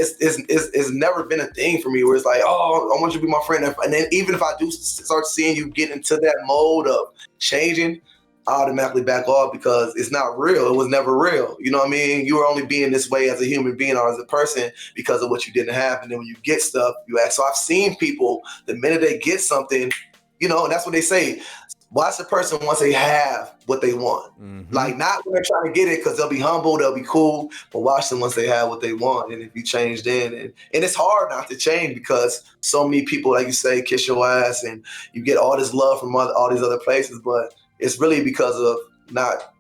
it's never been a thing for me where it's like, oh, I want you to be my friend. And then even if I do start seeing you get into that mode of changing, I automatically back off because it's not real. It was never real. You know what I mean? You were only being this way as a human being or as a person because of what you didn't have. And then when you get stuff, you act. So I've seen people, the minute they get something, you know, and that's what they say. Watch the person once they have what they want. Mm-hmm. Like, not when they're trying to get it because they'll be humble, they'll be cool, but watch them once they have what they want. And if you change then, and it's hard not to change because so many people, like you say, kiss your ass and you get all this love from all these other places, but it's really because of not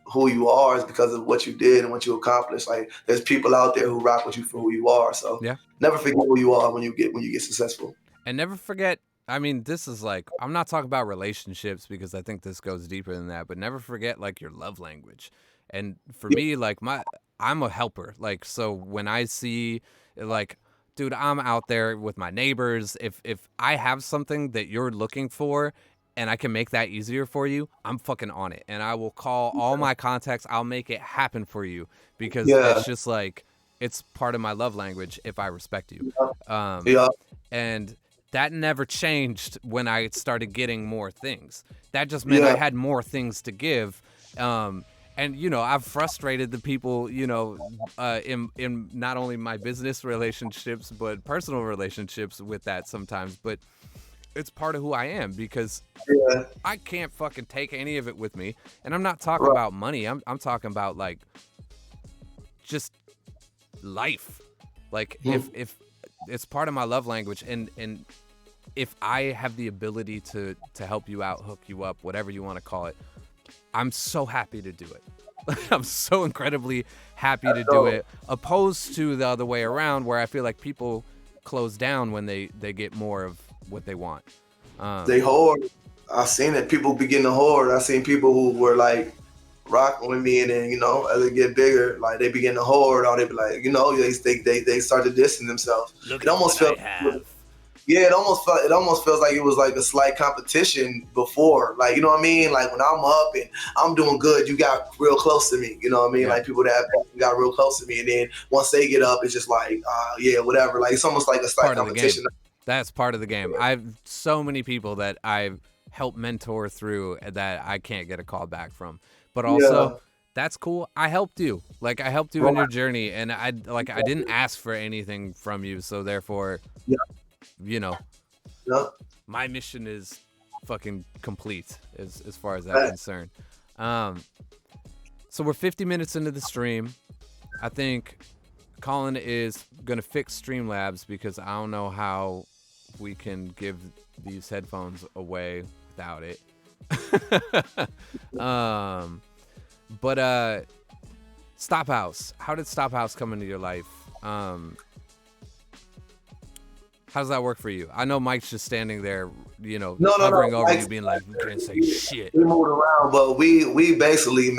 who you are, it's because of what you did and what you accomplished. Like, there's people out there who rock with you for who you are. So never forget who you are when you get successful. And never forget, I mean, this is like, I'm not talking about relationships because I think this goes deeper than that, but never forget like your love language. And for me, like I'm a helper. Like, so when I see like, dude, I'm out there with my neighbors. If I have something that you're looking for and I can make that easier for you, I'm fucking on it. And I will call all my contacts. I'll make it happen for you because it's just like, it's part of my love language if I respect you. And that never changed when I started getting more things. That just meant I had more things to give. And, you know, I've frustrated the people, you know, in not only my business relationships, but personal relationships with that sometimes. But it's part of who I am because I can't fucking take any of it with me. And I'm not talking about money. I'm talking about, like, just life. Like, if it's part of my love language, and if I have the ability to help you out, hook you up, whatever you want to call it, I'm so happy to do it. I'm so incredibly happy to do it, opposed to the other way around where I feel like people close down when they get more of what they want. They hoard. I've seen it. People begin to hoard. I've seen people who were like rocking with me, and then, you know, as they get bigger, like they begin to hoard, or they be like, you know, they start to dissing themselves. It almost felt. Yeah, it almost feels like it was like a slight competition before. Like, you know what I mean? Like, when I'm up and I'm doing good, you got real close to me. You know what I mean? Like, people that got real close to me. And then once they get up, it's just like, whatever. Like, it's almost like a slight competition. That's part of the game. I've so many people that I've helped mentor through that I can't get a call back from. But also, that's cool. I helped you. Like, I helped you in your journey. And I didn't ask for anything from you. So therefore... you know, my mission is fucking complete as far as that's concerned. So we're 50 minutes into the stream. I think Colin is going to fix Streamlabs because I don't know how we can give these headphones away without it. But Stophouse, how did Stophouse come into your life? How does that work for you? I know Mike's just standing there, hovering over you, being like, "You can't say shit." We moved around, but we basically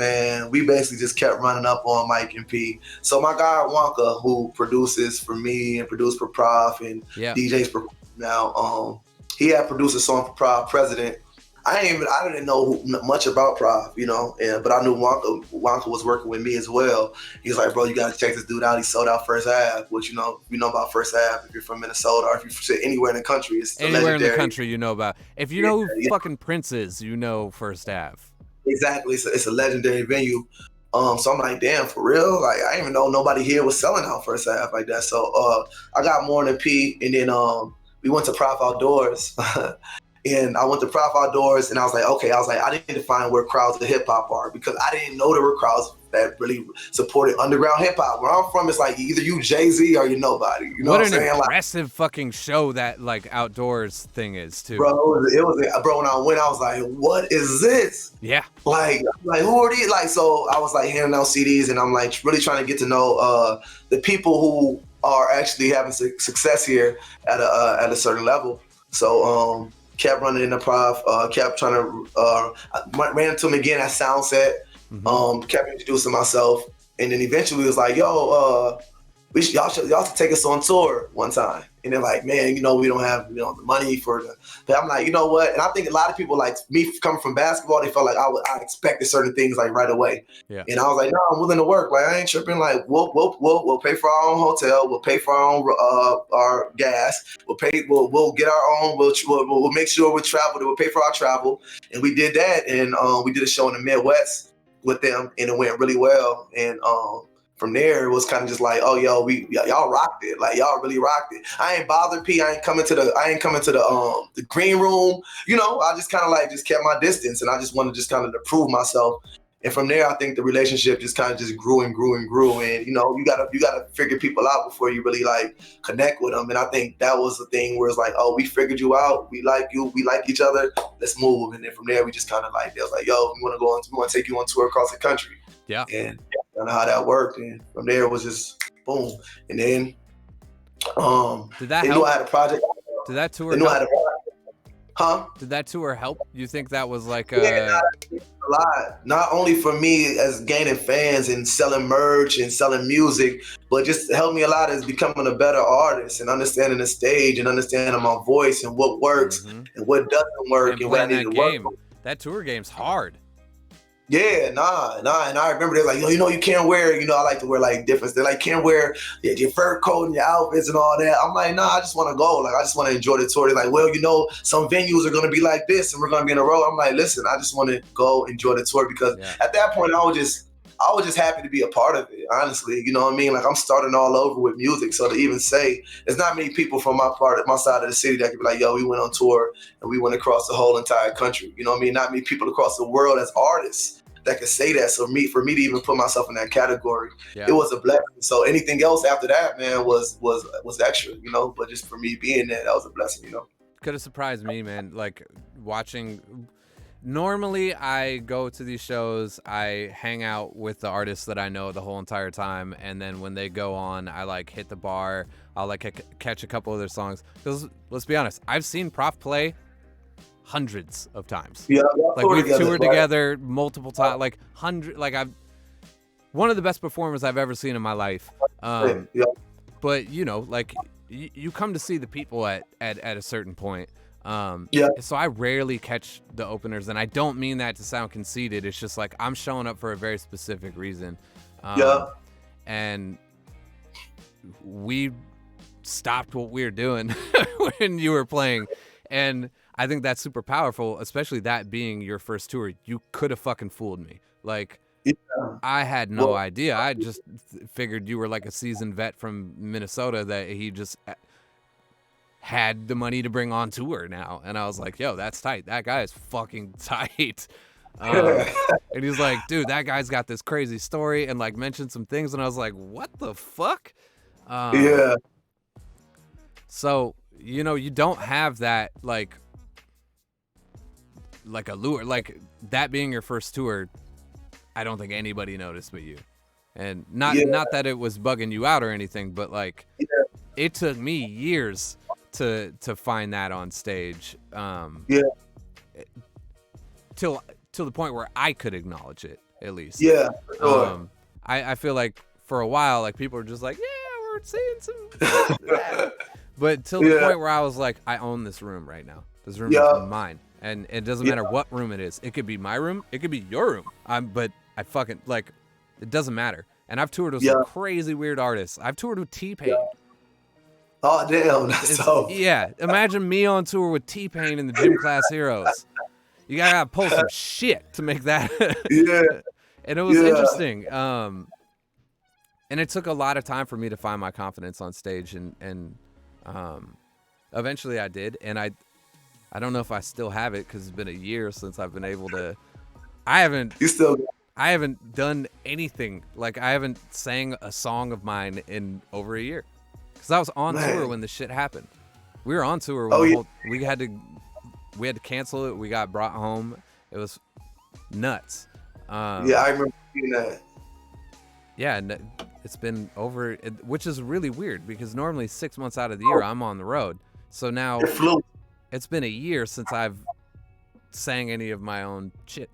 just kept running up on Mike and P. So my guy Wonka, who produces for me and produced for Prof and DJs for now, he had produced a song for Prof President. I didn't know much about Prof, but I knew Wonka was working with me as well. He's like, bro, you gotta check this dude out. He sold out first half, which you know about first half if you're from Minnesota or if you sit anywhere in the country. It's anywhere in the country you know about. If you know who fucking Prince is, you know first half. Exactly, it's a legendary venue. So I'm like, damn, for real? Like I didn't even know nobody here was selling out first half like that. So I got more than P, and then we went to Prof Outdoors. And I went to Prof Outdoors, and I was like, I need to find where crowds of hip hop are, because I didn't know there were crowds that really supported underground hip hop. Where I'm from, it's like either you Jay-Z or you nobody. You know what I'm saying? What an impressive fucking show that like outdoors thing is too. Bro, it was bro. When I went, I was like, what is this? Yeah. Like who are these? Like, so I was like handing out CDs, and I'm like really trying to get to know the people who are actually having success here at a certain level. So kept running into Prof, kept trying to, ran into him again at Soundset, kept introducing myself, and then eventually was like, yo, y'all should take us on tour one time. And they're like, man, we don't have the money for the. But I'm like, you know what? And I think a lot of people like me coming from basketball, they felt like I expected certain things like right away. Yeah. And I was like, no, I'm willing to work. Like I ain't tripping. Like we'll pay for our own hotel. We'll pay for our own our gas. We'll get our own. We'll make sure we travel. We'll pay for our travel. And we did that. And we did a show in the Midwest with them, and it went really well. And from there, it was kind of just like, oh, yo, y'all rocked it. Like, y'all really rocked it. I ain't bothered P. I ain't coming to the green room. I just kind of just kept my distance, and I just wanted just kind of to prove myself. And from there, I think the relationship just kind of just grew and grew and grew. And, you gotta figure people out before you really like connect with them. And I think that was the thing where it's like, oh, we figured you out. We like you. We like each other. Let's move. And then from there, we just kind of like, they was like, yo, we want to take you on tour across the country. Yeah. And I don't know how that worked. And from there, it was just boom. And then did that they help? knew I had a project. Did that tour They knew help? I had a project. Huh? Did that tour help? You think that was like a lot? Not only for me as gaining fans and selling merch and selling music, but just helped me a lot as becoming a better artist and understanding the stage and understanding my voice and what works and what doesn't work and what I need to work on. That tour game's hard. Yeah, nah. And I remember they're like, you can't wear, I like to wear like different. They're like, can't wear your fur coat and your outfits and all that. I'm like, nah, I just want to go. Like, I just want to enjoy the tour. They're like, well, some venues are going to be like this and we're going to be in a row. I'm like, listen, I just want to go enjoy the tour because at that point I was just happy to be a part of it, honestly. You know what I mean? Like, I'm starting all over with music. So to even say, there's not many people from my side of the city that could be like, yo, we went on tour and we went across the whole entire country. You know what I mean? Not many people across the world as artists that could say that. So for me to even put myself in that category, it was a blessing. So anything else after that, man, was extra, but just for me being there, that was a blessing, Could have surprised me, man. Like watching. Normally, I go to these shows, I hang out with the artists that I know the whole entire time, and then when they go on, I like hit the bar, I'll like catch a couple of their songs. Because let's be honest, I've seen Prof play hundreds of times. Yeah, like we've toured together multiple times, like I've one of the best performers I've ever seen in my life. But like you come to see the people at a certain point. So I rarely catch the openers, and I don't mean that to sound conceited. It's just like I'm showing up for a very specific reason. And we stopped what we were doing when you were playing, and I think that's super powerful, especially that being your first tour. You could have fucking fooled me. Like, I had no idea. I just figured you were like a seasoned vet from Minnesota that he just had the money to bring on tour now. And I was like, yo, that's tight. That guy is fucking tight. And he's like, dude, that guy's got this crazy story, and like mentioned some things. And I was like, what the fuck? So you know, you don't have that like allure, like that being your first tour. I don't think anybody noticed but you, and not that it was bugging you out or anything, but like it took me years to find that on stage. Till the point where I could acknowledge it at least. Yeah, for sure. I feel like for a while, like people were just like, yeah, we're seeing some, but till the point where I was like, I own this room right now. This room is mine, and it doesn't matter what room it is. It could be my room, it could be your room. But I fucking like, it doesn't matter. And I've toured with some crazy weird artists. I've toured with T-Pain. Oh damn, that's so. Yeah, imagine me on tour with T-Pain and the Gym Class Heroes. You gotta pull some shit to make that. And it was interesting. And it took a lot of time for me to find my confidence on stage, and eventually I did. And I don't know if I still have it because it's been a year since I've been able to. I haven't done anything. Like I haven't sang a song of mine in over a year because I was on tour when the shit happened. We were on tour when we had to cancel it. We got brought home. It was nuts. I remember seeing that. Yeah, and it's been over, which is really weird because normally 6 months out of the year I'm on the road. So now it's been a year since I've sang any of my own shit.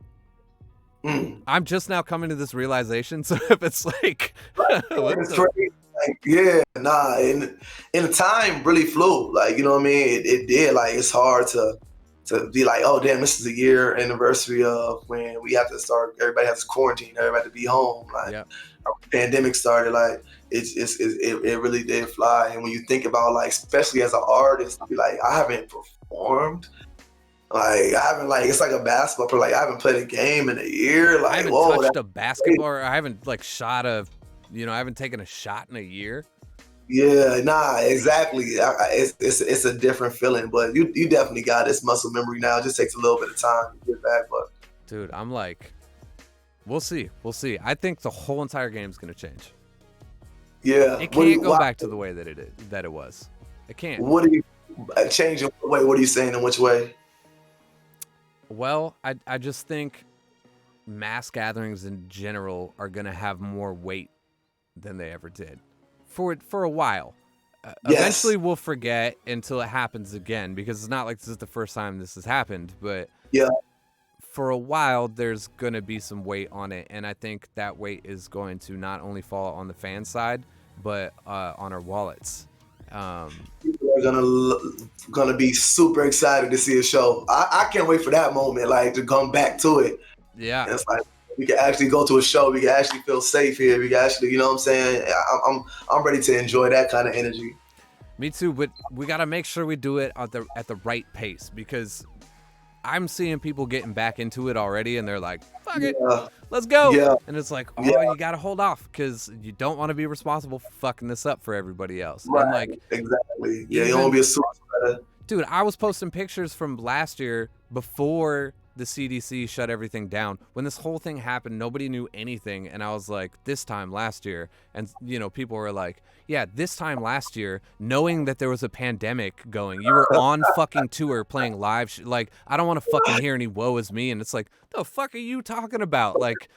I'm just now coming to this realization. So if it's like, it's crazy. Like, and the time really flew. Like, you know what I mean? It did. Like, it's hard to be like, oh damn, this is a year anniversary of when we have to start. Everybody has to quarantine. Everybody to be home. Like, our pandemic started. Like, it really did fly. And when you think about like, especially as an artist, be like, I haven't performed. Like, I haven't, like, it's like a basketball player. Like, I haven't played a game in a year. Like, I haven't touched a basketball, or I haven't like shot a, you know, I haven't taken a shot in a year. Yeah, nah, exactly. It's a different feeling, but you definitely got this muscle memory now. It just takes a little bit of time to get back, but dude, I'm like, we'll see. I think the whole entire game's gonna change. Yeah, it can't go back to the way that it was. It can't. What do you change in what way? What are you saying in which way? Well, I just think mass gatherings in general are gonna have more weight than they ever did. For a while. Eventually we'll forget until it happens again, because it's not like this is the first time this has happened, but for a while there's going to be some weight on it, and I think that weight is going to not only fall on the fan side, but on our wallets. People are gonna be super excited to see a show. I can't wait for that moment, like, to come back to it. Yeah. And it's like, we can actually go to a show. We can actually feel safe here. We can actually, you know what I'm saying? I'm ready to enjoy that kind of energy. Me too, but we got to make sure we do it at the right pace, because I'm seeing people getting back into it already, and they're like, fuck it, let's go. Yeah. And it's like, you got to hold off, because you don't want to be responsible for fucking this up for everybody else. Right, and like, exactly. Yeah, you don't want to be a super. Dude, I was posting pictures from last year before the CDC shut everything down. When this whole thing happened, nobody knew anything, and I was like, this time last year, and you know, people were like, yeah, this time last year, knowing that there was a pandemic going, you were on fucking tour playing live like, I don't want to fucking hear any woe is me. And it's like, the fuck are you talking about? Like,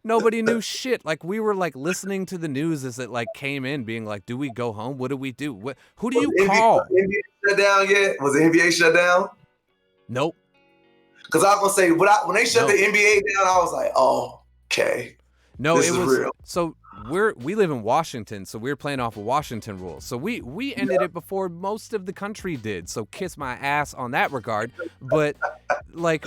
nobody knew shit. Like, we were like listening to the news as it like came in, being like, do we go home? What do we do? Who do you call? Was NBA shut down yet? Was the NBA shut down? Nope. Because I was gonna say, when they shut the NBA down, I was like, oh, okay. No, this it was real. So we live in Washington, so we were playing off of Washington rules. So we ended it before most of the country did. So kiss my ass on that regard. But like,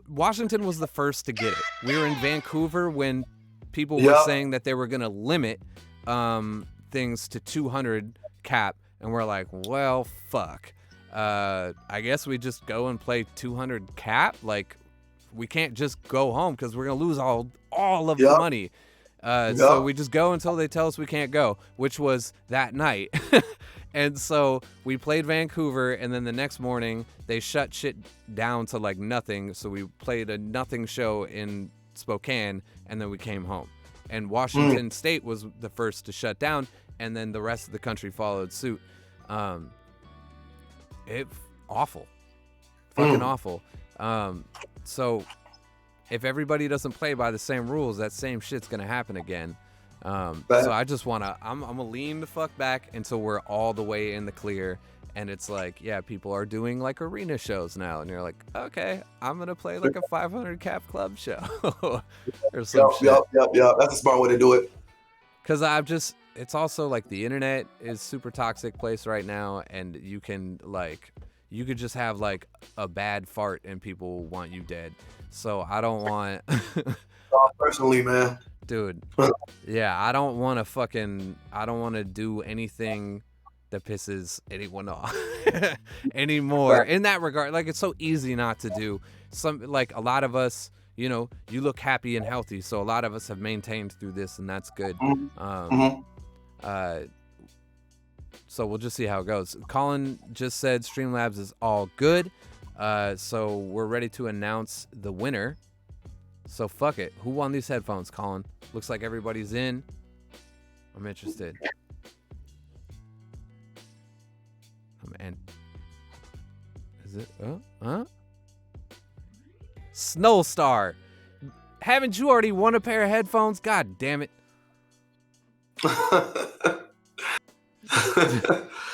Washington was the first to get it. We were in Vancouver when people were saying that they were gonna limit things to 200 cap, and we're like, well, fuck. I guess we just go and play 200 cap. Like, we can't just go home because we're gonna lose all of the money. So we just go until they tell us we can't go, which was that night. And so we played Vancouver, and then the next morning they shut shit down to like nothing. So we played a nothing show in Spokane, and then we came home. And Washington State was the first to shut down, and then the rest of the country followed suit. awful, fucking awful. So if everybody doesn't play by the same rules, that same shit's gonna happen again. So I just wanna, I'm gonna lean the fuck back until we're all the way in the clear. And it's like, yeah, people are doing like arena shows now, and you're like, okay, I'm gonna play like a 500 cap club show or some shit. Yep. That's a smart way to do it. Cause it's also like the internet is super toxic place right now, and you could just have like a bad fart and people want you dead. So I don't want. Personally, man. Dude, yeah, I don't want to do anything that pisses anyone off anymore in that regard. Like, it's so easy not to do like a lot of us, you look happy and healthy. So a lot of us have maintained through this, and that's good. So we'll just see how it goes. Colin just said Streamlabs is all good. So we're ready to announce the winner. So fuck it. Who won these headphones, Colin? Looks like everybody's in. I'm interested. And is it Snowstar? Haven't you already won a pair of headphones? God damn it. Can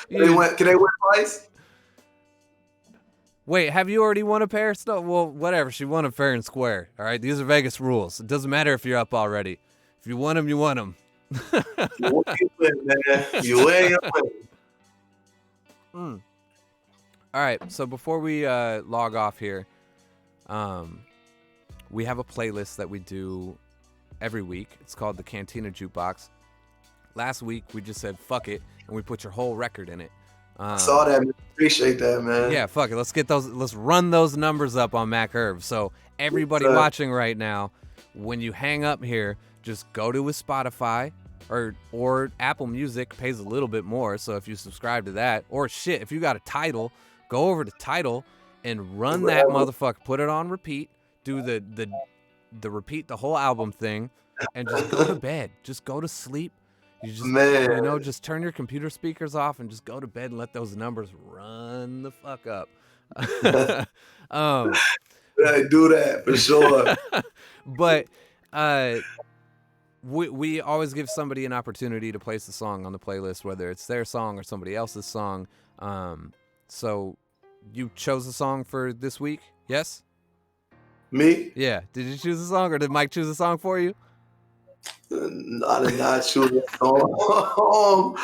they win twice? Wait, have you already won a pair? Well, whatever. She won them fair and square. All right, these are Vegas rules. It doesn't matter if you're up already. If you won them, you won them. You win, man. You win. All right, so before we log off here, we have a playlist that we do every week. It's called the Cantina Jukebox. Last week, we just said, fuck it, and we put your whole record in it. I saw that, man. Appreciate that, man. Yeah, fuck it. Let's run those numbers up on Mac Irv. So everybody watching right now, when you hang up here, just go to his Spotify or Apple Music, pays a little bit more. So if you subscribe to that, or shit, if you got a Tidal, go over to Tidal and run that motherfucker. Put it on repeat. Do the repeat the whole album thing, and just go to bed. Just go to sleep. You just just turn your computer speakers off and just go to bed and let those numbers run the fuck up. I do that for sure. But we always give somebody an opportunity to place a song on the playlist, whether it's their song or somebody else's song. So you chose a song for this week, yes? Me? Yeah. Did you choose a song, or did Mike choose a song for you? I did not choose a song.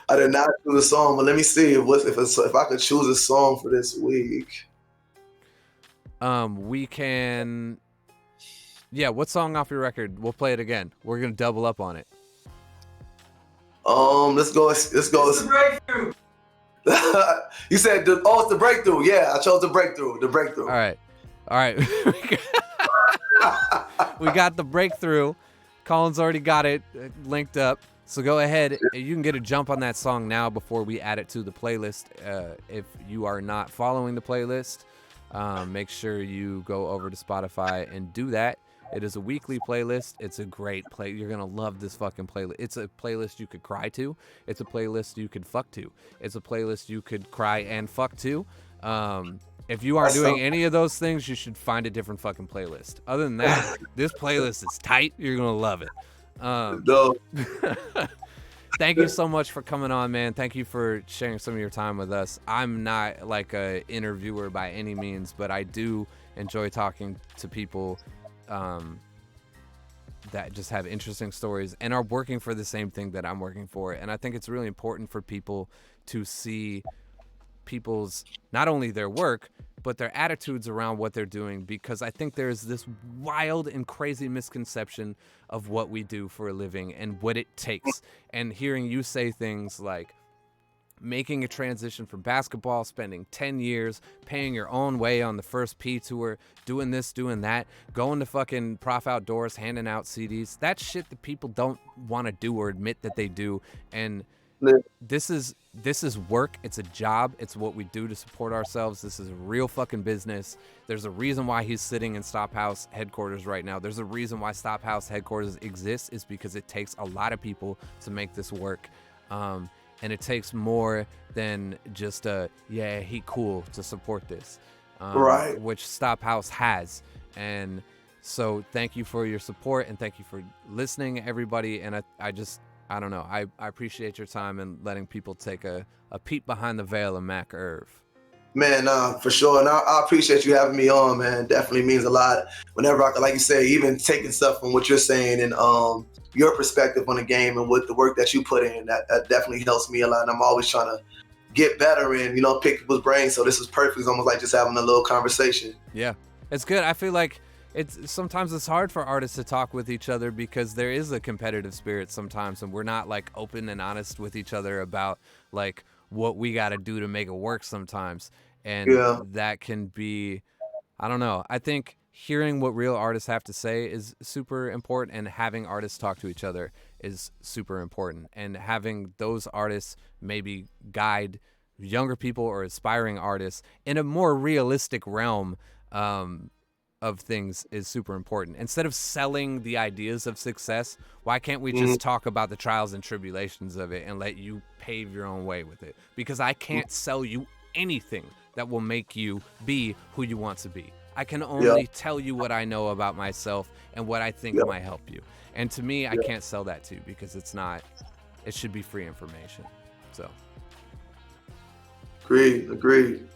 I did not choose a song, but let me see if I could choose a song for this week. We can. Yeah, what song off your record? We'll play it again. We're gonna double up on it. Let's go. It's the breakthrough. You said, it's the breakthrough. Yeah, I chose the breakthrough. The breakthrough. All right. We got the breakthrough. Colin's already got it linked up. So go ahead. You can get a jump on that song now before we add it to the playlist. If you are not following the playlist, make sure you go over to Spotify and do that. It is a weekly playlist. It's a great play. You're going to love this fucking playlist. It's a playlist you could cry to. It's a playlist you could fuck to. It's a playlist you could cry and fuck to. If you aren't doing any of those things, you should find a different fucking playlist. Other than that, this playlist is tight. You're going to love it. Thank you so much for coming on, man. Thank you for sharing some of your time with us. I'm not like a interviewer by any means, but I do enjoy talking to people that just have interesting stories and are working for the same thing that I'm working for. And I think it's really important for people to see people's, not only their work, but their attitudes around what they're doing, because I think there's this wild and crazy misconception of what we do for a living and what it takes. And hearing you say things like making a transition from basketball, spending 10 years, paying your own way on the first P tour, doing this, doing that, going to fucking Prof Outdoors, handing out CDs, that's shit that people don't want to do or admit that they do. And this is work. It's a job. It's what we do to support ourselves. This is a real fucking business. There's a reason why he's sitting in Stophouse headquarters right now. There's a reason why Stophouse headquarters exists. Is because it takes a lot of people to make this work. And and it takes more than just yeah, he cool to support this, Right. which Stophouse has. And so thank you for your support, and thank you for listening, everybody. And I don't know, I appreciate your time and letting people take a peek behind the veil of Mac Irv. Man, for sure. And I appreciate you having me on, man. Definitely means a lot. Whenever I, like you say, even taking stuff from what you're saying and your perspective on the game and with the work that you put in, that definitely helps me a lot. And I'm always trying to get better and, pick people's brains. So this is perfect. It's almost like just having a little conversation. Yeah, it's good. I feel like sometimes it's hard for artists to talk with each other because there is a competitive spirit sometimes, and we're not like open and honest with each other about like what we got to do to make it work sometimes. And that can be, I don't know. I think hearing what real artists have to say is super important, and having artists talk to each other is super important. And having those artists maybe guide younger people or aspiring artists in a more realistic realm of things is super important. Instead of selling the ideas of success, why can't we just talk about the trials and tribulations of it and let you pave your own way with it? Because I can't sell you anything that will make you be who you want to be. I can only tell you what I know about myself and what I think might help you. And to me, I can't sell that to you because it should be free information. So. Agreed.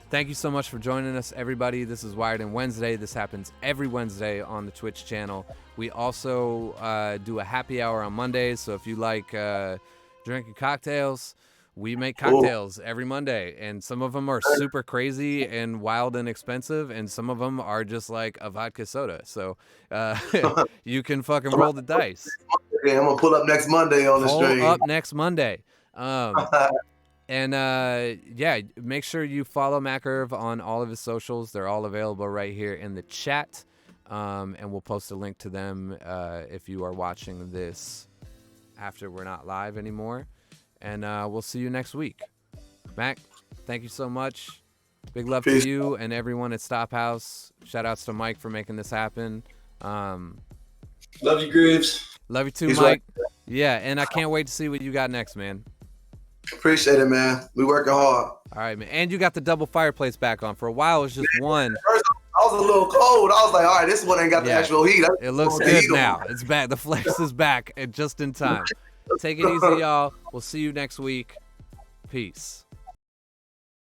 Thank you so much for joining us, everybody. This is Wired In Wednesday. This happens every Wednesday on the Twitch channel. We also do a happy hour on Mondays. So if you like drinking cocktails, we make cocktails every Monday. And some of them are super crazy and wild and expensive. And some of them are just like a vodka soda. So you can fucking roll the dice. Yeah, I'm going to pull up next Monday on the stream. Pull up next Monday. And yeah, make sure you follow Mac Irv on all of his socials. They're all available right here in the chat. And we'll post a link to them if you are watching this after we're not live anymore. And we'll see you next week. Mac, thank you so much. Big love to you and everyone at Stophouse. Shout outs to Mike for making this happen. Love you, Grooves. Love you too, Mike. Right. Yeah, and I can't wait to see what you got next, man. Appreciate it, man. We working hard. All right, man. And you got the double fireplace back on. For a while, it was just one. First, I was a little cold. I was like, all right, this one ain't got the actual heat. It looks good now. It's back. The flex is back, and just in time. Take it easy, y'all. We'll see you next week. Peace.